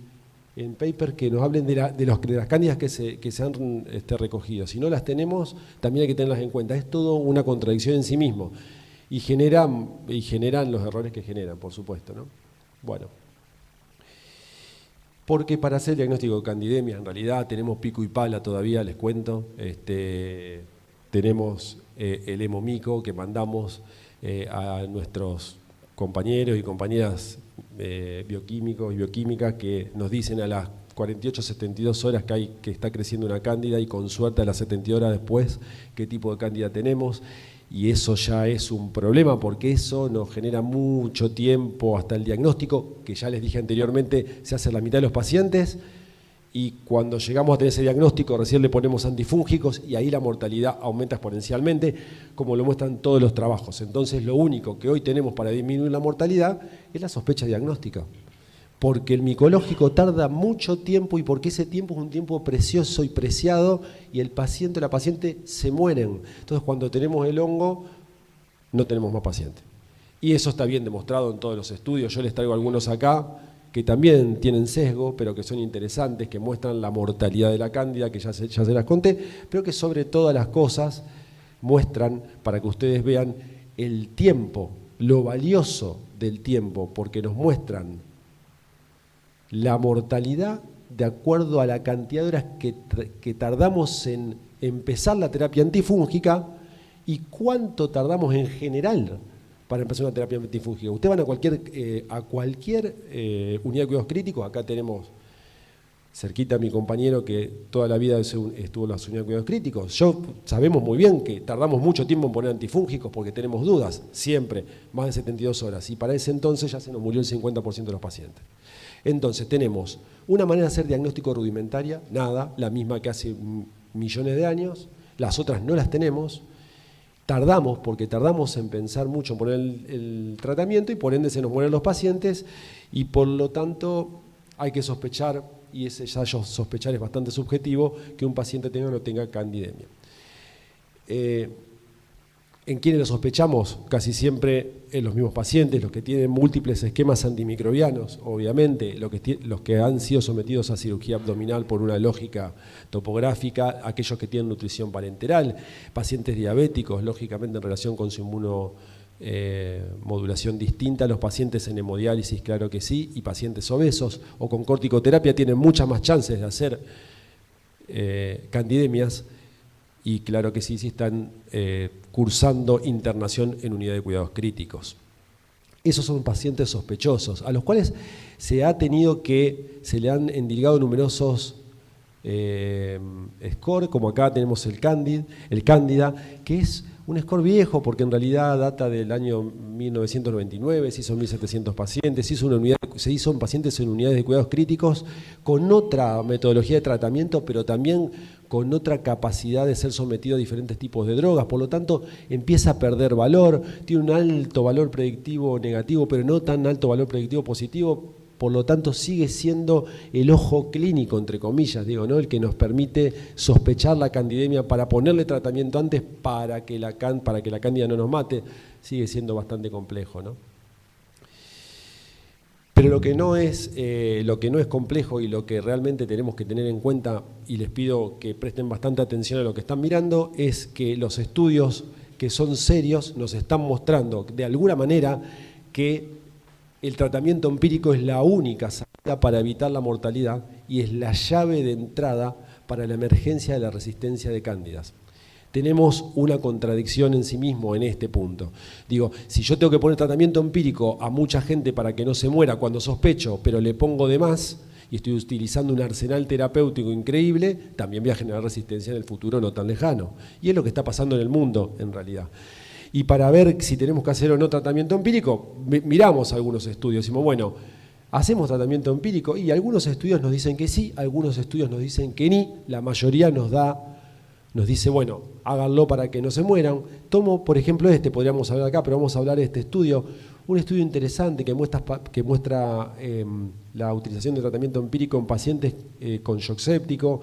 papers que nos hablen de las cándidas que se han recogido? Si no las tenemos, también hay que tenerlas en cuenta. Es todo una contradicción en sí mismo. Y generan los errores que generan, por supuesto, ¿no? Bueno. Porque para hacer el diagnóstico de candidemia, en realidad tenemos pico y pala todavía, les cuento. tenemos el hemomico que mandamos a nuestros compañeros y compañeras bioquímicos y bioquímicas que nos dicen a las 48, 72 horas que está creciendo una cándida, y con suerte a las 72 horas después qué tipo de cándida tenemos. Y eso ya es un problema, porque eso nos genera mucho tiempo hasta el diagnóstico, que ya les dije anteriormente, se hace en la mitad de los pacientes, y cuando llegamos a tener ese diagnóstico recién le ponemos antifúngicos y ahí la mortalidad aumenta exponencialmente, como lo muestran todos los trabajos. Entonces lo único que hoy tenemos para disminuir la mortalidad es la sospecha diagnóstica, porque el micológico tarda mucho tiempo, y porque ese tiempo es un tiempo precioso y preciado, y el paciente o la paciente se mueren. Entonces cuando tenemos el hongo no tenemos más pacientes. Y eso está bien demostrado en todos los estudios. Yo les traigo algunos acá que también tienen sesgo, pero que son interesantes, que muestran la mortalidad de la cándida, que ya se las conté, pero que sobre todas las cosas muestran, para que ustedes vean el tiempo, lo valioso del tiempo, porque nos muestran la mortalidad de acuerdo a la cantidad de horas que tardamos en empezar la terapia antifúngica y cuánto tardamos en general para empezar una terapia antifúngica. Ustedes van a cualquier unidad de cuidados críticos. Acá tenemos cerquita a mi compañero que toda la vida estuvo en las unidades de cuidados críticos. Sabemos muy bien que tardamos mucho tiempo en poner antifúngicos porque tenemos dudas, siempre, más de 72 horas. Y para ese entonces ya se nos murió el 50% de los pacientes. Entonces tenemos una manera de hacer diagnóstico rudimentaria, nada, la misma que hace millones de años, las otras no las tenemos. Tardamos, porque tardamos en pensar mucho en poner el tratamiento, y por ende se nos mueren los pacientes, y por lo tanto hay que sospechar, y ese ya sospechar es bastante subjetivo, que un paciente tenga o no tenga candidemia. ¿En quiénes lo sospechamos? Casi siempre en los mismos pacientes, los que tienen múltiples esquemas antimicrobianos, obviamente, los que han sido sometidos a cirugía abdominal por una lógica topográfica, aquellos que tienen nutrición parenteral, pacientes diabéticos, lógicamente en relación con su inmunomodulación distinta, los pacientes en hemodiálisis, claro que sí, y pacientes obesos o con corticoterapia tienen muchas más chances de hacer candidemias. Y claro que sí, si están cursando internación en unidad de cuidados críticos. Esos son pacientes sospechosos, a los cuales se le han endilgado numerosos score, como acá tenemos el Cándida, que es un score viejo, porque en realidad data del año 1999, se hizo en 1.700 pacientes, se hizo en pacientes en unidades de cuidados críticos con otra metodología de tratamiento, pero también con otra capacidad de ser sometido a diferentes tipos de drogas. Por lo tanto, empieza a perder valor, tiene un alto valor predictivo negativo, pero no tan alto valor predictivo positivo. Por lo tanto, sigue siendo el ojo clínico, entre comillas, ¿no? El que nos permite sospechar la candidemia para ponerle tratamiento antes para que la cándida no nos mate. Sigue siendo bastante complejo, ¿no? Pero lo que no es complejo, y lo que realmente tenemos que tener en cuenta, y les pido que presten bastante atención a lo que están mirando, es que los estudios que son serios nos están mostrando de alguna manera que el tratamiento empírico es la única salida para evitar la mortalidad y es la llave de entrada para la emergencia de la resistencia de cándidas. Tenemos una contradicción en sí mismo en este punto. Digo, si yo tengo que poner tratamiento empírico a mucha gente para que no se muera cuando sospecho, pero le pongo de más y estoy utilizando un arsenal terapéutico increíble, también voy a generar resistencia en el futuro no tan lejano. Y es lo que está pasando en el mundo, en realidad. Y para ver si tenemos que hacer o no tratamiento empírico, miramos algunos estudios, decimos, bueno, hacemos tratamiento empírico, y algunos estudios nos dicen que sí, algunos estudios nos dicen que ni, la mayoría nos dice, bueno, háganlo para que no se mueran. Tomo, por ejemplo, podríamos hablar acá, pero vamos a hablar de este estudio, un estudio interesante que muestra la utilización de tratamiento empírico en pacientes con shock séptico,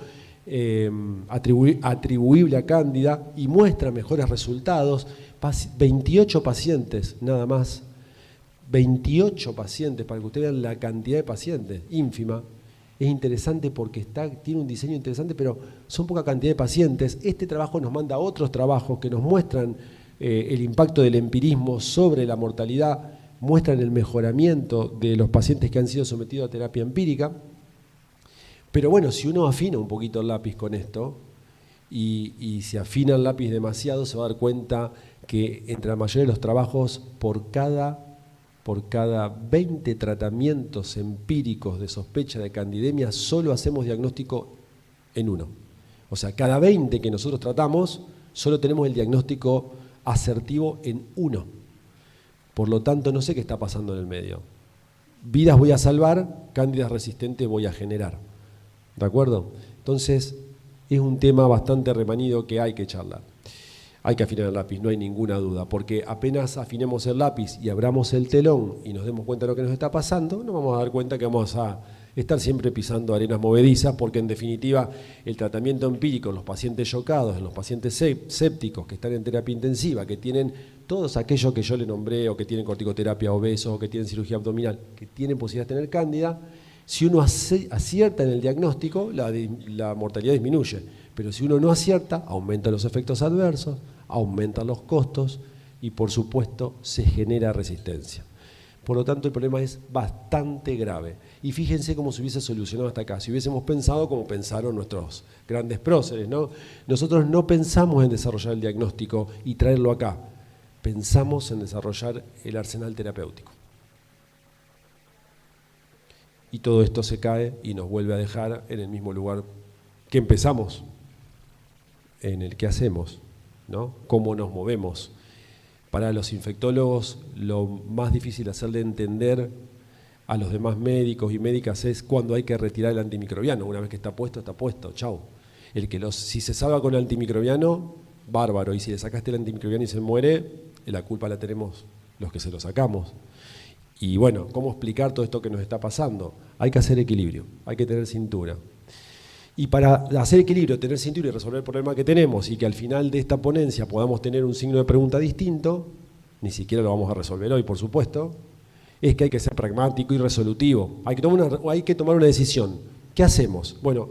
atribuible a cándida, y muestra mejores resultados. 28 pacientes, nada más, 28 pacientes, para que ustedes vean la cantidad de pacientes, ínfima. Es interesante porque tiene un diseño interesante, pero son poca cantidad de pacientes. Este trabajo nos manda a otros trabajos que nos muestran el impacto del empirismo sobre la mortalidad, muestran el mejoramiento de los pacientes que han sido sometidos a terapia empírica. Pero bueno, si uno afina un poquito el lápiz con esto y si afina el lápiz demasiado se va a dar cuenta que entre la mayoría de los trabajos, por cada 20 tratamientos empíricos de sospecha de candidemia, solo hacemos diagnóstico en uno. O sea, cada 20 que nosotros tratamos, solo tenemos el diagnóstico asertivo en uno. Por lo tanto, no sé qué está pasando en el medio. Vidas voy a salvar, cándidas resistentes voy a generar. ¿De acuerdo? Entonces, es un tema bastante remanido que hay que charlar. Hay que afinar el lápiz, no hay ninguna duda, porque apenas afinemos el lápiz y abramos el telón y nos demos cuenta de lo que nos está pasando, nos vamos a dar cuenta que vamos a estar siempre pisando arenas movedizas, porque en definitiva el tratamiento empírico en los pacientes chocados, en los pacientes sépticos que están en terapia intensiva, que tienen todos aquellos que yo le nombré, o que tienen corticoterapia, obesos, o que tienen cirugía abdominal, que tienen posibilidad de tener cándida, si uno acierta en el diagnóstico, la mortalidad disminuye. Pero si uno no acierta, aumentan los efectos adversos, aumentan los costos y, por supuesto, se genera resistencia. Por lo tanto, el problema es bastante grave. Y fíjense cómo se hubiese solucionado hasta acá. Si hubiésemos pensado como pensaron nuestros grandes próceres, ¿no? Nosotros no pensamos en desarrollar el diagnóstico y traerlo acá. Pensamos en desarrollar el arsenal terapéutico. Y todo esto se cae y nos vuelve a dejar en el mismo lugar que empezamos, en el que hacemos, ¿no? Cómo nos movemos. Para los infectólogos, lo más difícil de hacerle entender a los demás médicos y médicas es cuando hay que retirar el antimicrobiano. Una vez que está puesto, chau. Si se salva con el antimicrobiano, bárbaro. Y si le sacaste el antimicrobiano y se muere, la culpa la tenemos los que se lo sacamos. Y bueno, ¿cómo explicar todo esto que nos está pasando? Hay que hacer equilibrio, hay que tener cintura. Y para hacer equilibrio, tener cintura y resolver el problema que tenemos y que al final de esta ponencia podamos tener un signo de pregunta distinto, ni siquiera lo vamos a resolver hoy, por supuesto, es que hay que ser pragmático y resolutivo. Hay que tomar una decisión. ¿Qué hacemos? Bueno,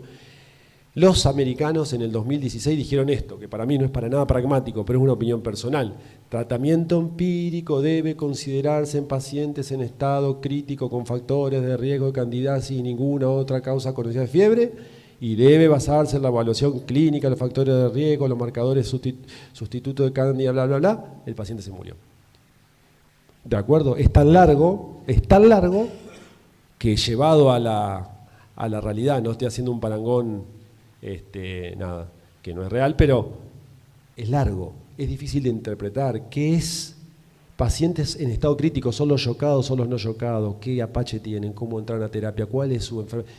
los americanos en el 2016 dijeron esto, que para mí no es para nada pragmático, pero es una opinión personal. Tratamiento empírico debe considerarse en pacientes en estado crítico con factores de riesgo de candidiasis y ninguna otra causa conocida de fiebre, y debe basarse en la evaluación clínica, los factores de riesgo, los marcadores sustitutos de cándida, bla, bla, bla. El paciente se murió. ¿De acuerdo? Es tan largo que llevado a la realidad, no estoy haciendo un parangón, nada, que no es real, pero es largo, es difícil de interpretar. ¿Qué es pacientes en estado crítico? ¿Son los chocados, son los no chocados? ¿Qué apache tienen? ¿Cómo entran a terapia? ¿Cuál es su enfermedad?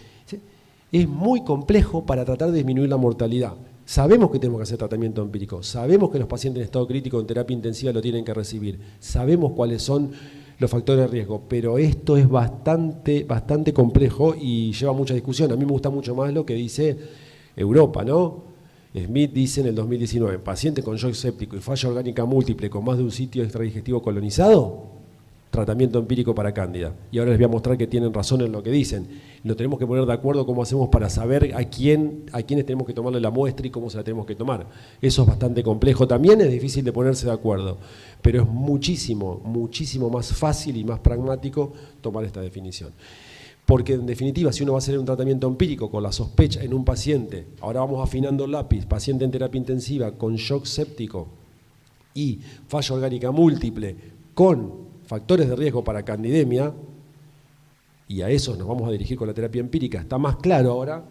Es muy complejo para tratar de disminuir la mortalidad. Sabemos que tenemos que hacer tratamiento empírico, sabemos que los pacientes en estado crítico en terapia intensiva lo tienen que recibir, sabemos cuáles son los factores de riesgo, pero esto es bastante complejo y lleva mucha discusión. A mí me gusta mucho más lo que dice Europa, ¿no? Smith dice en el 2019, paciente con shock séptico y falla orgánica múltiple con más de un sitio extradigestivo colonizado, tratamiento empírico para cándida. Y ahora les voy a mostrar que tienen razón en lo que dicen. Nos tenemos que poner de acuerdo cómo hacemos para saber a quiénes tenemos que tomarle la muestra y cómo se la tenemos que tomar. Eso es bastante complejo. También es difícil de ponerse de acuerdo, pero es muchísimo más fácil y más pragmático tomar esta definición. Porque en definitiva, si uno va a hacer un tratamiento empírico con la sospecha en un paciente, ahora vamos afinando el lápiz, paciente en terapia intensiva con shock séptico y falla orgánica múltiple con factores de riesgo para candidemia, y a esos nos vamos a dirigir con la terapia empírica, está más claro ahora,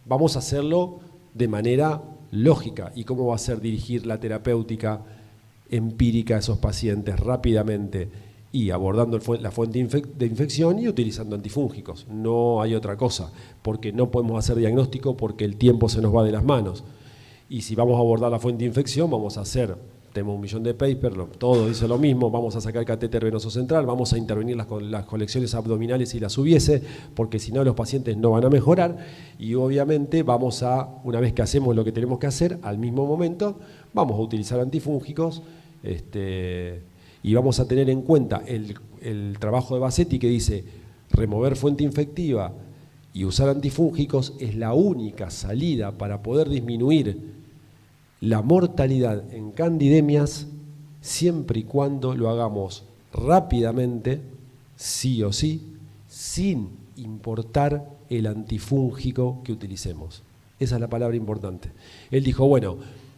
vamos a hacerlo de manera lógica. ¿Y cómo va a ser dirigir la terapéutica empírica a esos pacientes rápidamente? Y abordando la fuente de infección y utilizando antifúngicos. No hay otra cosa, porque no podemos hacer diagnóstico porque el tiempo se nos va de las manos. Y si vamos a abordar la fuente de infección, vamos a hacer, tenemos 1 millón de papers, todo dice lo mismo, vamos a sacar catéter venoso central, vamos a intervenir las colecciones abdominales si las hubiese, porque si no los pacientes no van a mejorar, y obviamente vamos a, una vez que hacemos lo que tenemos que hacer, al mismo momento vamos a utilizar antifúngicos, y vamos a tener en cuenta el trabajo de Bassetti que dice remover fuente infectiva y usar antifúngicos es la única salida para poder disminuir la mortalidad en candidemias siempre y cuando lo hagamos rápidamente, sí o sí, sin importar el antifúngico que utilicemos. Esa es la palabra importante. Él dijo, bueno,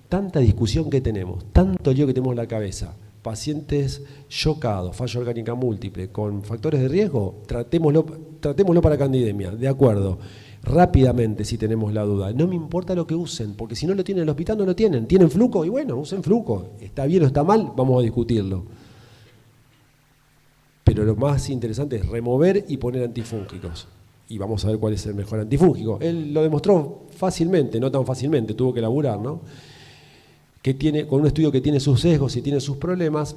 tanta discusión que tenemos, tanto lío que tenemos en la cabeza, pacientes chocados, falla orgánica múltiple, con factores de riesgo, tratémoslo para candidemia, de acuerdo. Rápidamente, si tenemos la duda. No me importa lo que usen, porque si no lo tienen en el hospital, no lo tienen. ¿Tienen fluco? Y bueno, usen fluco. ¿Está bien o está mal? Vamos a discutirlo. Pero lo más interesante es remover y poner antifúngicos. Y vamos a ver cuál es el mejor antifúngico. Él lo demostró fácilmente, no tan fácilmente, tuvo que laburar, ¿no? Con un estudio que tiene sus sesgos y tiene sus problemas,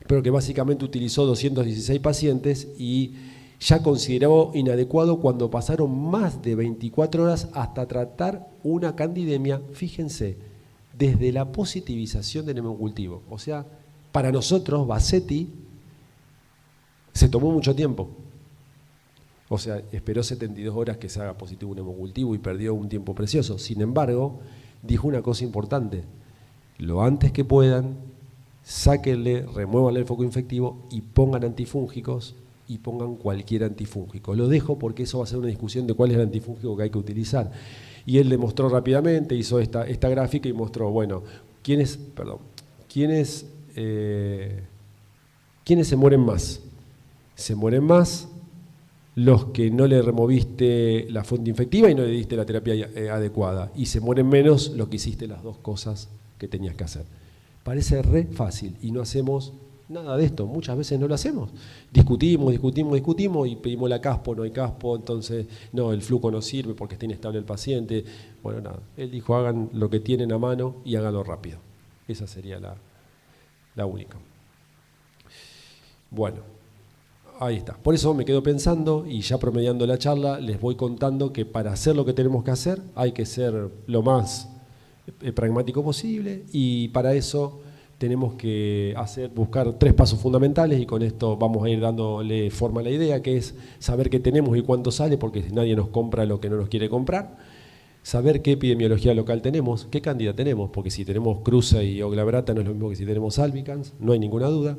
pero que básicamente utilizó 216 pacientes y ya consideró inadecuado cuando pasaron más de 24 horas hasta tratar una candidemia, fíjense, desde la positivización del hemocultivo. O sea, para nosotros, Bassetti se tomó mucho tiempo. O sea, esperó 72 horas que se haga positivo un hemocultivo y perdió un tiempo precioso. Sin embargo, dijo una cosa importante: lo antes que puedan, sáquenle, remuévanle el foco infectivo y pongan antifúngicos y pongan cualquier antifúngico. Lo dejo porque eso va a ser una discusión de cuál es el antifúngico que hay que utilizar. Y él demostró rápidamente, hizo esta gráfica y mostró, bueno, ¿quiénes se mueren más? Se mueren más los que no le removiste la fuente infectiva y no le diste la terapia adecuada. Y se mueren menos los que hiciste las dos cosas que tenías que hacer. Parece re fácil y no hacemos nada de esto. Muchas veces no lo hacemos. Discutimos y pedimos la caspo, no hay caspo, entonces no, el flujo no sirve porque está inestable el paciente. Bueno, nada. Él dijo, hagan lo que tienen a mano y háganlo rápido. Esa sería la única. Bueno, ahí está. Por eso me quedo pensando y ya promediando la charla, les voy contando que para hacer lo que tenemos que hacer hay que ser lo más pragmático posible y para eso tenemos que buscar 3 pasos fundamentales y con esto vamos a ir dándole forma a la idea, que es saber qué tenemos y cuánto sale, porque nadie nos compra lo que no nos quiere comprar. Saber qué epidemiología local tenemos, qué cándida tenemos, porque si tenemos cruza y oglabrata no es lo mismo que si tenemos albicans, no hay ninguna duda.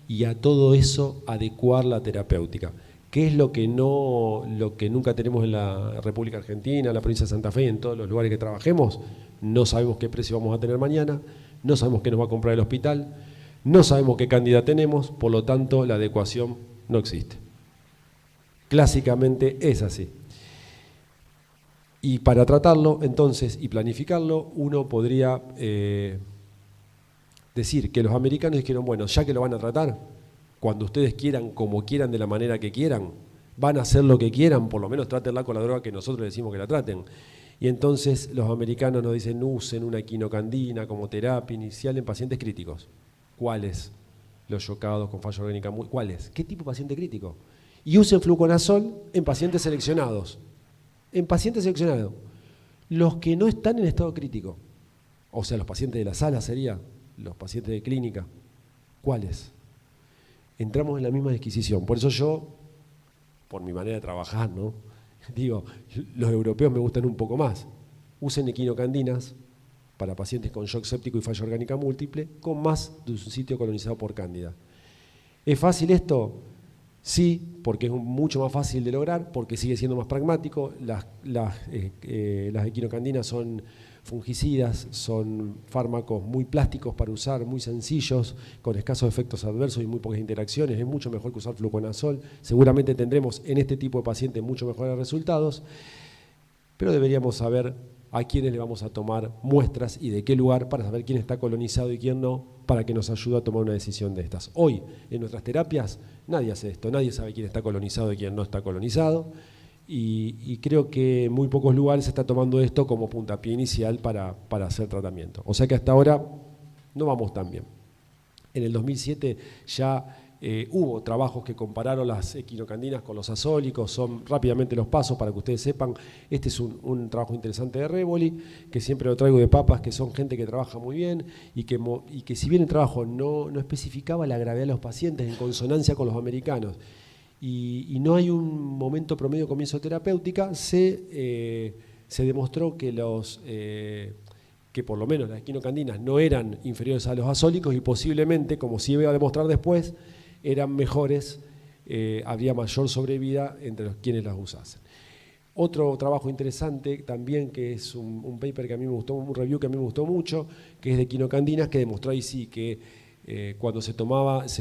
Y a todo eso adecuar la terapéutica. ¿Qué es lo que nunca tenemos en la República Argentina, en la provincia de Santa Fe y en todos los lugares que trabajemos? No sabemos qué precio vamos a tener mañana, no sabemos qué nos va a comprar el hospital, no sabemos qué cándida tenemos, por lo tanto la adecuación no existe. Clásicamente es así. Y para tratarlo, entonces, y planificarlo, uno podría decir que los americanos dijeron, bueno, ya que lo van a tratar, cuando ustedes quieran, como quieran, de la manera que quieran, van a hacer lo que quieran, por lo menos trátenla con la droga que nosotros decimos que la traten. Y entonces los americanos nos dicen, usen una quinocandina como terapia inicial en pacientes críticos. ¿Cuáles? Los chocados con falla orgánica. ¿Cuáles? ¿Qué tipo de paciente crítico? Y usen fluconazol en pacientes seleccionados. En pacientes seleccionados. Los que no están en estado crítico. O sea, los pacientes de la sala sería, los pacientes de clínica. ¿Cuáles? Entramos en la misma disquisición. Por eso yo, por mi manera de trabajar, ¿no? Digo, los europeos me gustan un poco más. Usen equinocandinas para pacientes con shock séptico y falla orgánica múltiple con más de un sitio colonizado por cándida. ¿Es fácil esto? Sí, porque es mucho más fácil de lograr, porque sigue siendo más pragmático. Las equinocandinas son fungicidas, son fármacos muy plásticos para usar, muy sencillos, con escasos efectos adversos y muy pocas interacciones. Es mucho mejor que usar fluconazol. Seguramente tendremos en este tipo de pacientes mucho mejores resultados, pero deberíamos saber a quiénes le vamos a tomar muestras y de qué lugar para saber quién está colonizado y quién no, para que nos ayude a tomar una decisión de estas. Hoy, en nuestras terapias, nadie hace esto, nadie sabe quién está colonizado y quién no está colonizado. Y creo que en muy pocos lugares se está tomando esto como puntapié inicial para hacer tratamiento. O sea que hasta ahora no vamos tan bien. En el 2007 ya hubo trabajos que compararon las equinocandinas con los azólicos, son rápidamente los pasos para que ustedes sepan. Este es un trabajo interesante de Revoli, que siempre lo traigo de papas, que son gente que trabaja muy bien y que si bien el trabajo no especificaba la gravedad de los pacientes en consonancia con los americanos, y no hay un momento promedio de comienzo terapéutica, se demostró que que por lo menos las equinocandinas no eran inferiores a los azólicos y posiblemente, como se iba a demostrar después, eran mejores, habría mayor sobrevida entre quienes las usasen. Otro trabajo interesante también, que es un paper que a mí me gustó, un review que a mí me gustó mucho, que es de quinocandinas, que demostró ahí sí que cuando se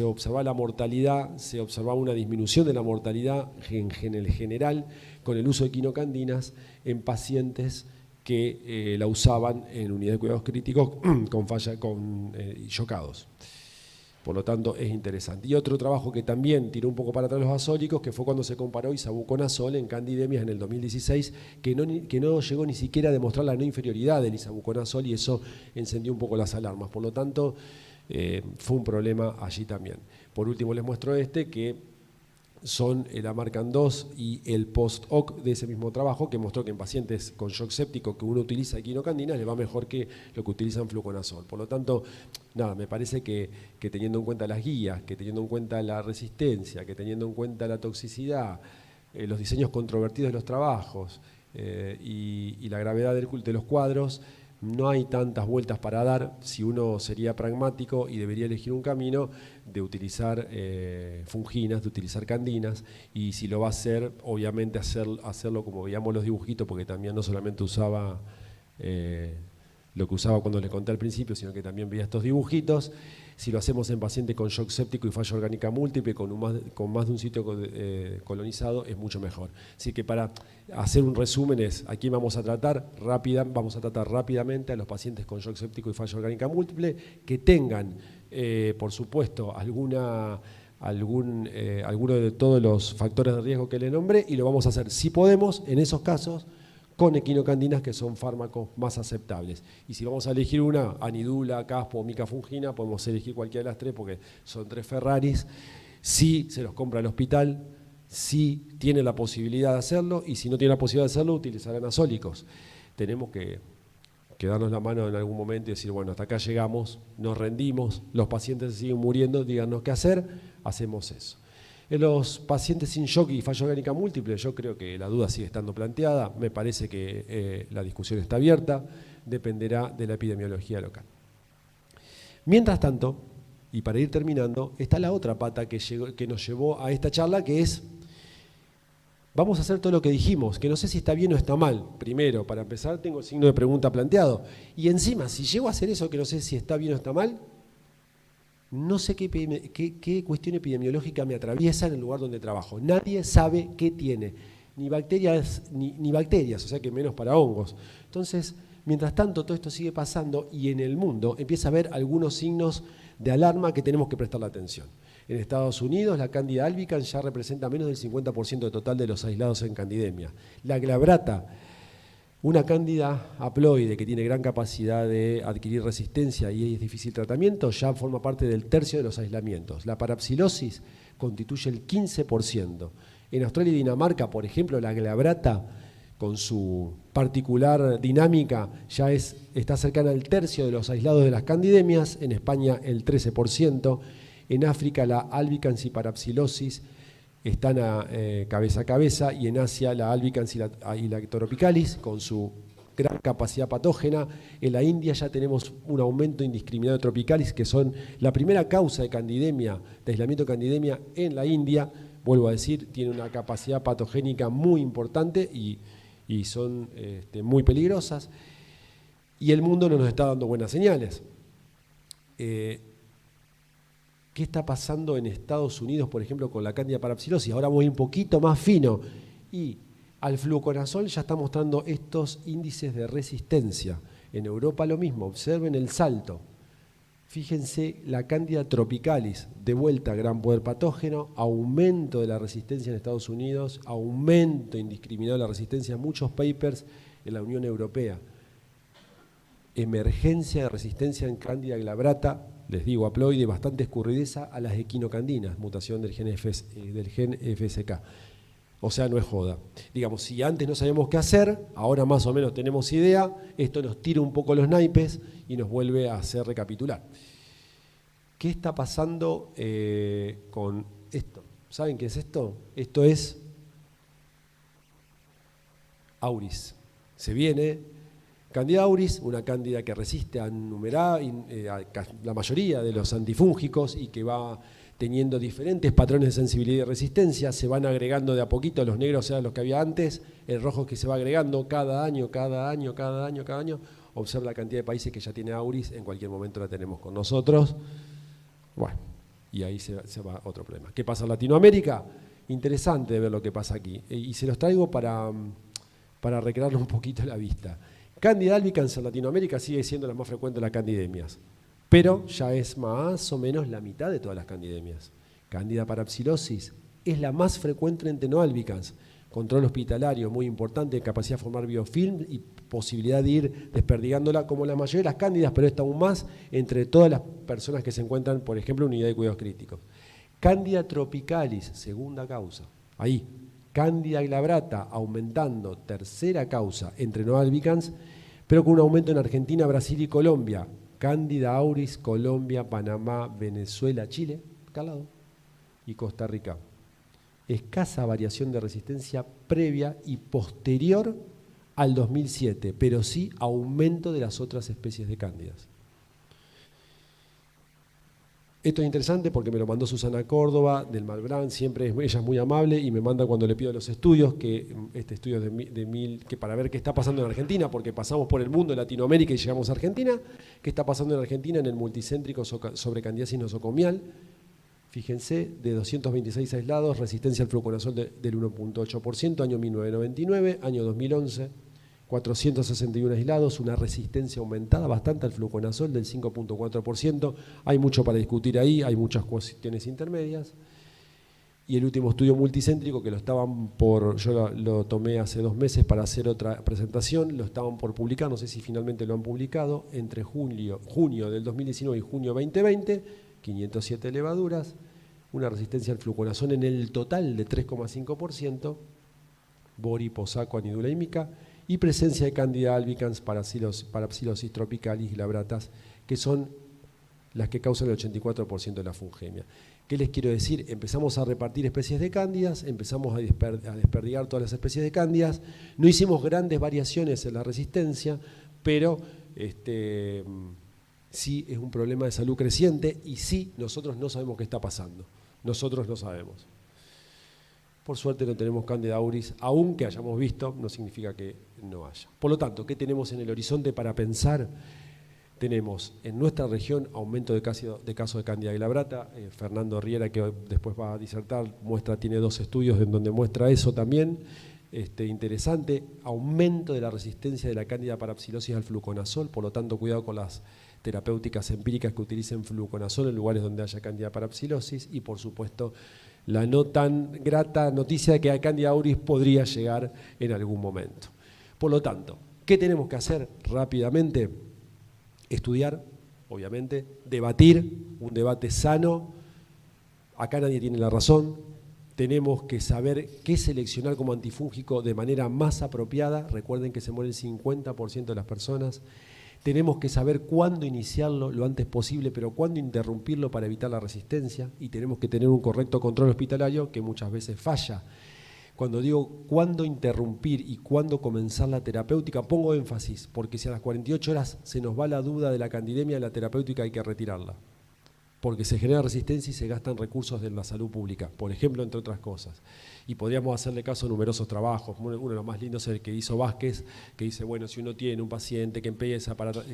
observaba la mortalidad, se observaba una disminución de la mortalidad en el general con el uso de quinocandinas en pacientes que la usaban en unidades de cuidados críticos con chocados. Por lo tanto, es interesante. Y otro trabajo que también tiró un poco para atrás los azólicos, que fue cuando se comparó isavuconazol en candidemias en el 2016, que no llegó ni siquiera a demostrar la no inferioridad del isavuconazol, y eso encendió un poco las alarmas. Por lo tanto, fue un problema allí también. Por último, les muestro que son el Amarcan-2 y el post-hoc de ese mismo trabajo, que mostró que en pacientes con shock séptico que uno utiliza quinocandinas le va mejor que lo que utilizan fluconazol. Por lo tanto, nada, me parece que teniendo en cuenta las guías, que teniendo en cuenta la resistencia, que teniendo en cuenta la toxicidad, los diseños controvertidos de los trabajos y la gravedad de los cuadros, no hay tantas vueltas para dar si uno sería pragmático y debería elegir un camino de utilizar funginas, de utilizar candinas, y si lo va a hacer, obviamente hacerlo como veíamos los dibujitos, porque también no solamente usaba lo que usaba cuando les conté al principio, sino que también veía estos dibujitos. Si lo hacemos en pacientes con shock séptico y falla orgánica múltiple, con más de un sitio colonizado, es mucho mejor. Así que para hacer un resumen aquí vamos a tratar rápidamente a los pacientes con shock séptico y falla orgánica múltiple que tengan, por supuesto, alguno de todos los factores de riesgo que le nombré, y lo vamos a hacer, si podemos, en esos casos, con equinocandinas, que son fármacos más aceptables. Y si vamos a elegir una, anidula, caspo o micafungina, podemos elegir cualquiera de las tres porque son 3 Ferraris. Si se los compra el hospital, si tiene la posibilidad de hacerlo, y si no tiene la posibilidad de hacerlo, utilizarán azólicos. Tenemos que darnos la mano en algún momento y decir, bueno, hasta acá llegamos, nos rendimos, los pacientes siguen muriendo, díganos qué hacer, hacemos eso. En los pacientes sin shock y falla orgánica múltiple, yo creo que la duda sigue estando planteada, me parece que la discusión está abierta, dependerá de la epidemiología local. Mientras tanto, y para ir terminando, está la otra pata que nos llevó a esta charla, que es, vamos a hacer todo lo que dijimos, que no sé si está bien o está mal. Primero, para empezar, tengo el signo de pregunta planteado, y encima, si llego a hacer eso que no sé si está bien o está mal, no sé qué cuestión epidemiológica me atraviesa en el lugar donde trabajo. Nadie sabe qué tiene, ni bacterias, ni bacterias, o sea que menos para hongos. Entonces, mientras tanto, todo esto sigue pasando y en el mundo empieza a haber algunos signos de alarma que tenemos que prestarle atención. En Estados Unidos, la Candida albicans ya representa menos del 50% del total de los aislados en candidemia. La glabrata, una cándida haploide que tiene gran capacidad de adquirir resistencia y es difícil tratamiento, ya forma parte del tercio de los aislamientos. La parapsilosis constituye el 15%. En Australia y Dinamarca, por ejemplo, la glabrata, con su particular dinámica, ya está cercana al tercio de los aislados de las candidemias. En España, el 13%. En África, la albicans y parapsilosis están cabeza a cabeza, y en Asia la albicans y la tropicalis con su gran capacidad patógena. En la India ya tenemos un aumento indiscriminado de tropicalis, que son la primera causa de candidemia, de aislamiento de candidemia en la India. Vuelvo a decir, tiene una capacidad patogénica muy importante y son muy peligrosas. Y el mundo no nos está dando buenas señales. ¿Qué está pasando en Estados Unidos, por ejemplo, con la cándida parapsilosis? Ahora voy un poquito más fino. Y al fluconazol ya está mostrando estos índices de resistencia. En Europa lo mismo, observen el salto. Fíjense la cándida tropicalis, de vuelta gran poder patógeno, aumento de la resistencia en Estados Unidos, aumento indiscriminado de la resistencia, muchos papers en la Unión Europea. Emergencia de resistencia en cándida glabrata, les digo, haploide, bastante escurrideza a las equinocandinas, mutación del gen FSK. O sea, no es joda. Digamos, si antes no sabíamos qué hacer, ahora más o menos tenemos idea, esto nos tira un poco los naipes y nos vuelve a hacer recapitular. ¿Qué está pasando con esto? ¿Saben qué es esto? Esto es auris. Se viene Candida auris, una cándida que resiste a la mayoría de los antifúngicos y que va teniendo diferentes patrones de sensibilidad y resistencia, se van agregando de a poquito, los negros eran los que había antes, el rojo es que se va agregando cada año. Observa la cantidad de países que ya tiene Auris, en cualquier momento la tenemos con nosotros. Bueno, y ahí se va otro problema. ¿Qué pasa en Latinoamérica? Interesante ver lo que pasa aquí. Y se los traigo para recrearnos un poquito la vista. Candida albicans en Latinoamérica sigue siendo la más frecuente de las candidemias, pero ya es más o menos la mitad de todas las candidemias. Candida parapsilosis es la más frecuente entre no albicans. Control hospitalario muy importante, capacidad de formar biofilm y posibilidad de ir desperdigándola como la mayoría de las cándidas, pero esta aún más entre todas las personas que se encuentran, por ejemplo, en unidad de cuidados críticos. Candida tropicalis, segunda causa. Ahí. Candida glabrata aumentando, tercera causa entre no albicans, pero con un aumento en Argentina, Brasil y Colombia. Candida auris, Colombia, Panamá, Venezuela, Chile, acá al lado, y Costa Rica. Escasa variación de resistencia previa y posterior al 2007, pero sí aumento de las otras especies de cándidas. Esto es interesante porque me lo mandó Susana Córdoba del Malbrán, siempre ella es muy amable y me manda cuando le pido los estudios, que este estudio es que para ver qué está pasando en Argentina, porque pasamos por el mundo, en Latinoamérica y llegamos a Argentina, qué está pasando en Argentina en el multicéntrico sobre candidiasis nosocomial. Fíjense, de 226 aislados, resistencia al fluconazol del 1.8%, año 1999, año 2011, 461 aislados, una resistencia aumentada bastante al fluconazol del 5.4%. Hay mucho para discutir ahí, hay muchas cuestiones intermedias. Y el último estudio multicéntrico, que yo lo tomé hace 2 meses para hacer otra presentación, lo estaban por publicar, no sé si finalmente lo han publicado, entre junio del 2019 y junio 2020, 507 levaduras, una resistencia al fluconazol en el total de 3,5%, bori, posaco, aniduleímica, y presencia de Candida albicans, parapsilosis tropicalis y glabratas, que son las que causan el 84% de la fungemia. ¿Qué les quiero decir? Empezamos a repartir especies de cándidas, empezamos a desperdigar todas las especies de cándidas, no hicimos grandes variaciones en la resistencia, pero sí es un problema de salud creciente y sí nosotros no sabemos qué está pasando, nosotros no sabemos. Por suerte no tenemos Candida auris, aunque hayamos visto, no significa que no haya. Por lo tanto, ¿qué tenemos en el horizonte para pensar? Tenemos en nuestra región aumento de casos de Candida glabrata. Fernando Riera, que después va a disertar, tiene 2 estudios en donde muestra eso también. Interesante, aumento de la resistencia de la Candida parapsilosis al fluconazol, por lo tanto cuidado con las terapéuticas empíricas que utilicen fluconazol en lugares donde haya Candida parapsilosis y por supuesto la no tan grata noticia de que a Candida auris podría llegar en algún momento. Por lo tanto, ¿qué tenemos que hacer rápidamente? Estudiar, obviamente, debatir, un debate sano. Acá nadie tiene la razón. Tenemos que saber qué seleccionar como antifúngico de manera más apropiada. Recuerden que se muere el 50% de las personas. Tenemos que saber cuándo iniciarlo lo antes posible, pero cuándo interrumpirlo para evitar la resistencia. Y tenemos que tener un correcto control hospitalario que muchas veces falla. Cuando digo cuándo interrumpir y cuándo comenzar la terapéutica, pongo énfasis, porque si a las 48 horas se nos va la duda de la candidemia, la terapéutica hay que retirarla. Porque se genera resistencia y se gastan recursos de la salud pública, por ejemplo, entre otras cosas. Y podríamos hacerle caso a numerosos trabajos. Uno de los más lindos es el que hizo Vázquez, que dice, bueno, si uno tiene un paciente que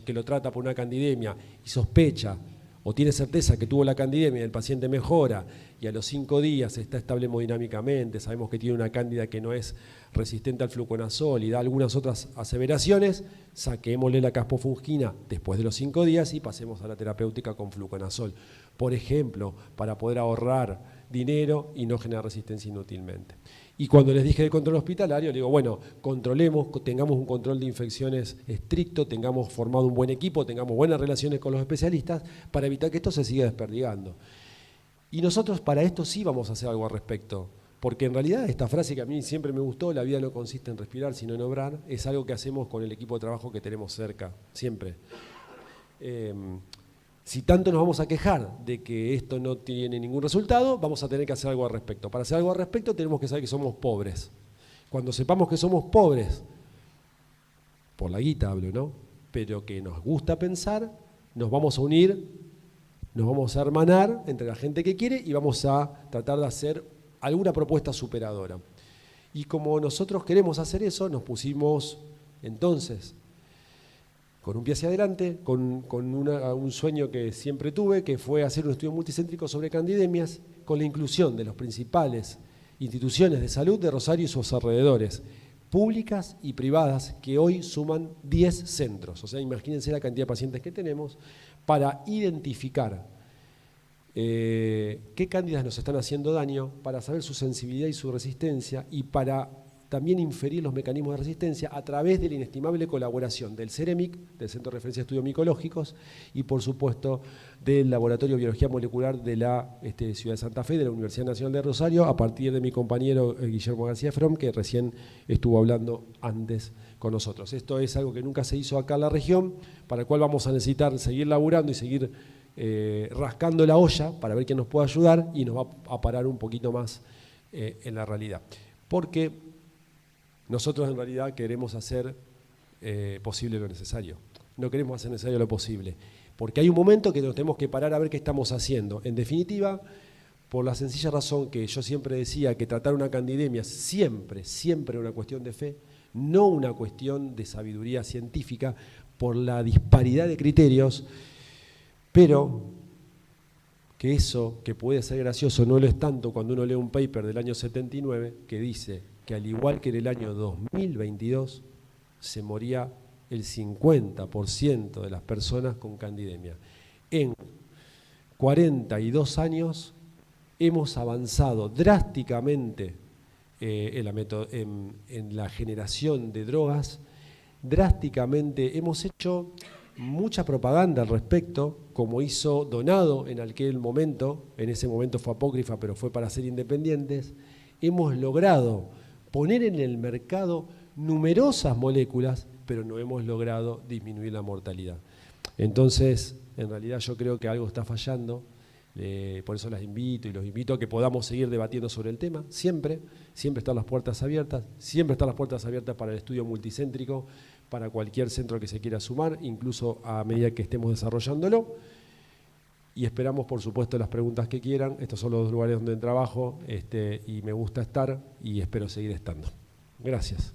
que lo trata por una candidemia y sospecha o tiene certeza que tuvo la candidemia y el paciente mejora y a los 5 días está estable hemodinámicamente, sabemos que tiene una cándida que no es resistente al fluconazol y da algunas otras aseveraciones, saquémosle la caspofungina después de los 5 días y pasemos a la terapéutica con fluconazol. Por ejemplo, para poder ahorrar dinero y no generar resistencia inútilmente. Y cuando les dije de control hospitalario, le digo, bueno, controlemos, tengamos un control de infecciones estricto, tengamos formado un buen equipo, tengamos buenas relaciones con los especialistas para evitar que esto se siga desperdigando. Y nosotros para esto sí vamos a hacer algo al respecto, porque en realidad esta frase que a mí siempre me gustó, la vida no consiste en respirar, sino en obrar, es algo que hacemos con el equipo de trabajo que tenemos cerca, siempre. Si tanto nos vamos a quejar de que esto no tiene ningún resultado, vamos a tener que hacer algo al respecto. Para hacer algo al respecto tenemos que saber que somos pobres. Cuando sepamos que somos pobres, por la guita hablo, ¿no? Pero que nos gusta pensar, nos vamos a unir Nos vamos a hermanar entre la gente que quiere y vamos a tratar de hacer alguna propuesta superadora. Y como nosotros queremos hacer eso, nos pusimos entonces con un pie hacia adelante, con un sueño que siempre tuve, que fue hacer un estudio multicéntrico sobre candidemias, con la inclusión de las principales instituciones de salud de Rosario y sus alrededores, públicas y privadas, que hoy suman 10 centros. O sea, imagínense la cantidad de pacientes que tenemos para identificar qué cándidas nos están haciendo daño, para saber su sensibilidad y su resistencia, y para también inferir los mecanismos de resistencia a través de la inestimable colaboración del CEREMIC, del Centro de Referencia de Estudios Micológicos, y por supuesto del Laboratorio de Biología Molecular de la Ciudad de Santa Fe, de la Universidad Nacional de Rosario, a partir de mi compañero Guillermo García From, que recién estuvo hablando antes con nosotros. Esto es algo que nunca se hizo acá en la región, para el cual vamos a necesitar seguir laburando y seguir rascando la olla para ver quién nos puede ayudar, y nos va a parar un poquito más en la realidad. Porque nosotros en realidad queremos hacer posible lo necesario. No queremos hacer necesario lo posible. Porque hay un momento que nos tenemos que parar a ver qué estamos haciendo. En definitiva, por la sencilla razón que yo siempre decía que tratar una candidemia siempre era una cuestión de fe, no una cuestión de sabiduría científica, por la disparidad de criterios, pero que eso que puede ser gracioso no lo es tanto cuando uno lee un paper del año 79 que dice que al igual que en el año 2022 se moría el 50% de las personas con candidemia. En 42 años hemos avanzado drásticamente en la generación de drogas, drásticamente hemos hecho mucha propaganda al respecto, como hizo Donado en aquel momento, en ese momento fue apócrifa, pero fue para ser independientes. Hemos logrado poner en el mercado numerosas moléculas, pero no hemos logrado disminuir la mortalidad. Entonces, en realidad yo creo que algo está fallando, por eso las invito y los invito a que podamos seguir debatiendo sobre el tema, siempre están las puertas abiertas, siempre están las puertas abiertas para el estudio multicéntrico, para cualquier centro que se quiera sumar, incluso a medida que estemos desarrollándolo. Y esperamos, por supuesto, las preguntas que quieran. Estos son los lugares donde trabajo y me gusta estar y espero seguir estando. Gracias.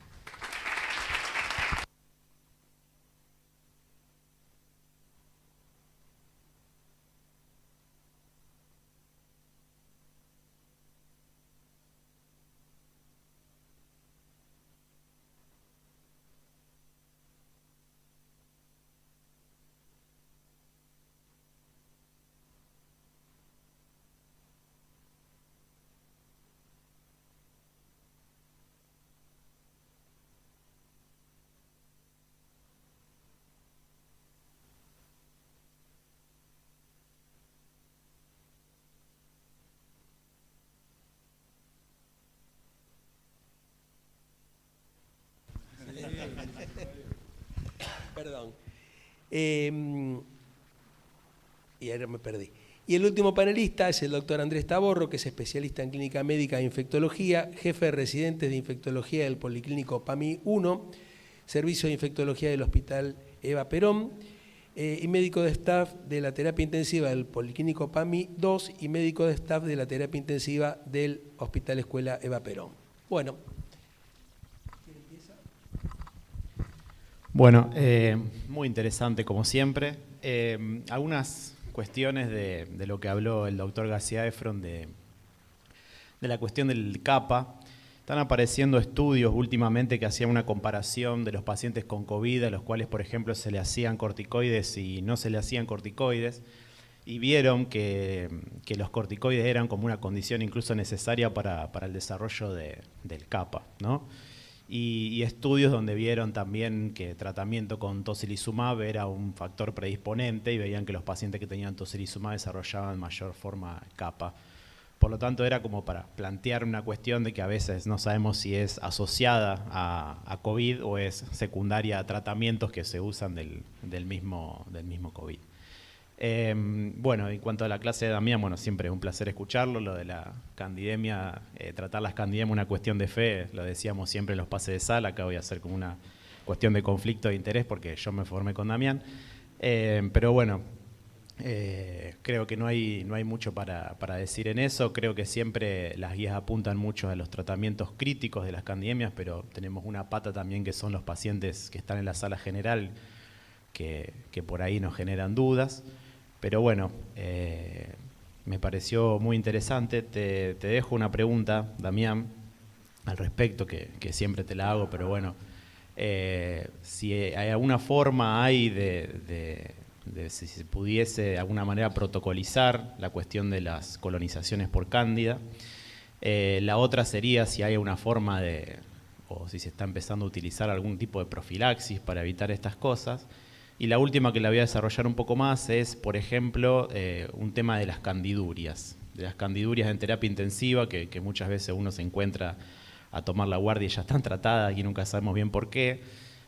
Perdón. Y ahora me perdí. Y el último panelista es el doctor Andrés Taborro, que es especialista en clínica médica e infectología, jefe de residentes de infectología del Policlínico PAMI 1, servicio de infectología del Hospital Eva Perón, y médico de staff de la terapia intensiva del Policlínico PAMI 2 y médico de staff de la terapia intensiva del Hospital Escuela Eva Perón. Bueno. Bueno, muy interesante como siempre. Algunas cuestiones de lo que habló el doctor García Efron de la cuestión del CAPA. Están apareciendo estudios últimamente que hacían una comparación de los pacientes con COVID, a los cuales, por ejemplo, se le hacían corticoides y no se le hacían corticoides, y vieron que los corticoides eran como una condición incluso necesaria para el desarrollo del CAPA, ¿no? Y estudios donde vieron también que tratamiento con tocilizumab era un factor predisponente y veían que los pacientes que tenían tocilizumab desarrollaban mayor forma CAPA. Por lo tanto, era como para plantear una cuestión de que a veces no sabemos si es asociada a COVID o es secundaria a tratamientos que se usan del mismo COVID. Bueno, en cuanto a la clase de Damián, bueno, siempre es un placer escucharlo. Lo de la candidemia, tratar las candidemias una cuestión de fe, lo decíamos siempre en los pases de sala. Acá voy a hacer como una cuestión de conflicto de interés porque yo me formé con Damián. Pero bueno, Creo que no hay mucho para decir en eso. Creo que siempre las guías apuntan mucho a los tratamientos críticos de las candidemias, pero tenemos una pata también que son los pacientes que están en la sala general, que por ahí nos generan dudas. Pero bueno, me pareció muy interesante. Te dejo una pregunta, Damián, al respecto, que siempre te la hago, pero bueno, si hay alguna forma de si se pudiese de alguna manera protocolizar la cuestión de las colonizaciones por cándida. La otra sería si hay una forma o si se está empezando a utilizar algún tipo de profilaxis para evitar estas cosas. Y la última, que la voy a desarrollar un poco más, es, por ejemplo, un tema de las candidurias. De las candidurias en terapia intensiva, que muchas veces uno se encuentra a tomar la guardia y ya están tratadas y nunca sabemos bien por qué.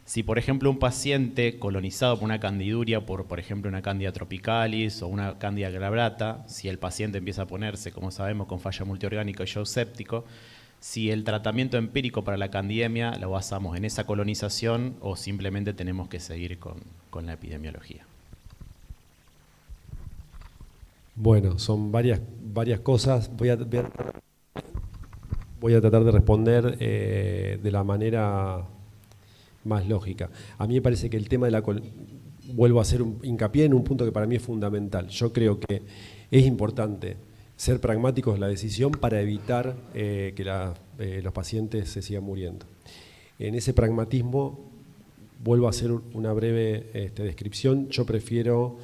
Si, por ejemplo, un paciente colonizado por una candiduria, por ejemplo, una Candida tropicalis o una Candida glabrata, si el paciente empieza a ponerse, como sabemos, con falla multiorgánica y shock séptico, si el tratamiento empírico para la candidemia lo basamos en esa colonización o simplemente tenemos que seguir con la epidemiología. Bueno, son varias cosas. Voy a tratar de responder de la manera más lógica. A mí me parece que el tema de vuelvo a hacer hincapié en un punto que para mí es fundamental. Yo creo que es importante ser pragmáticos en la decisión para evitar que los pacientes se sigan muriendo. En ese pragmatismo, vuelvo a hacer una breve descripción. Yo prefiero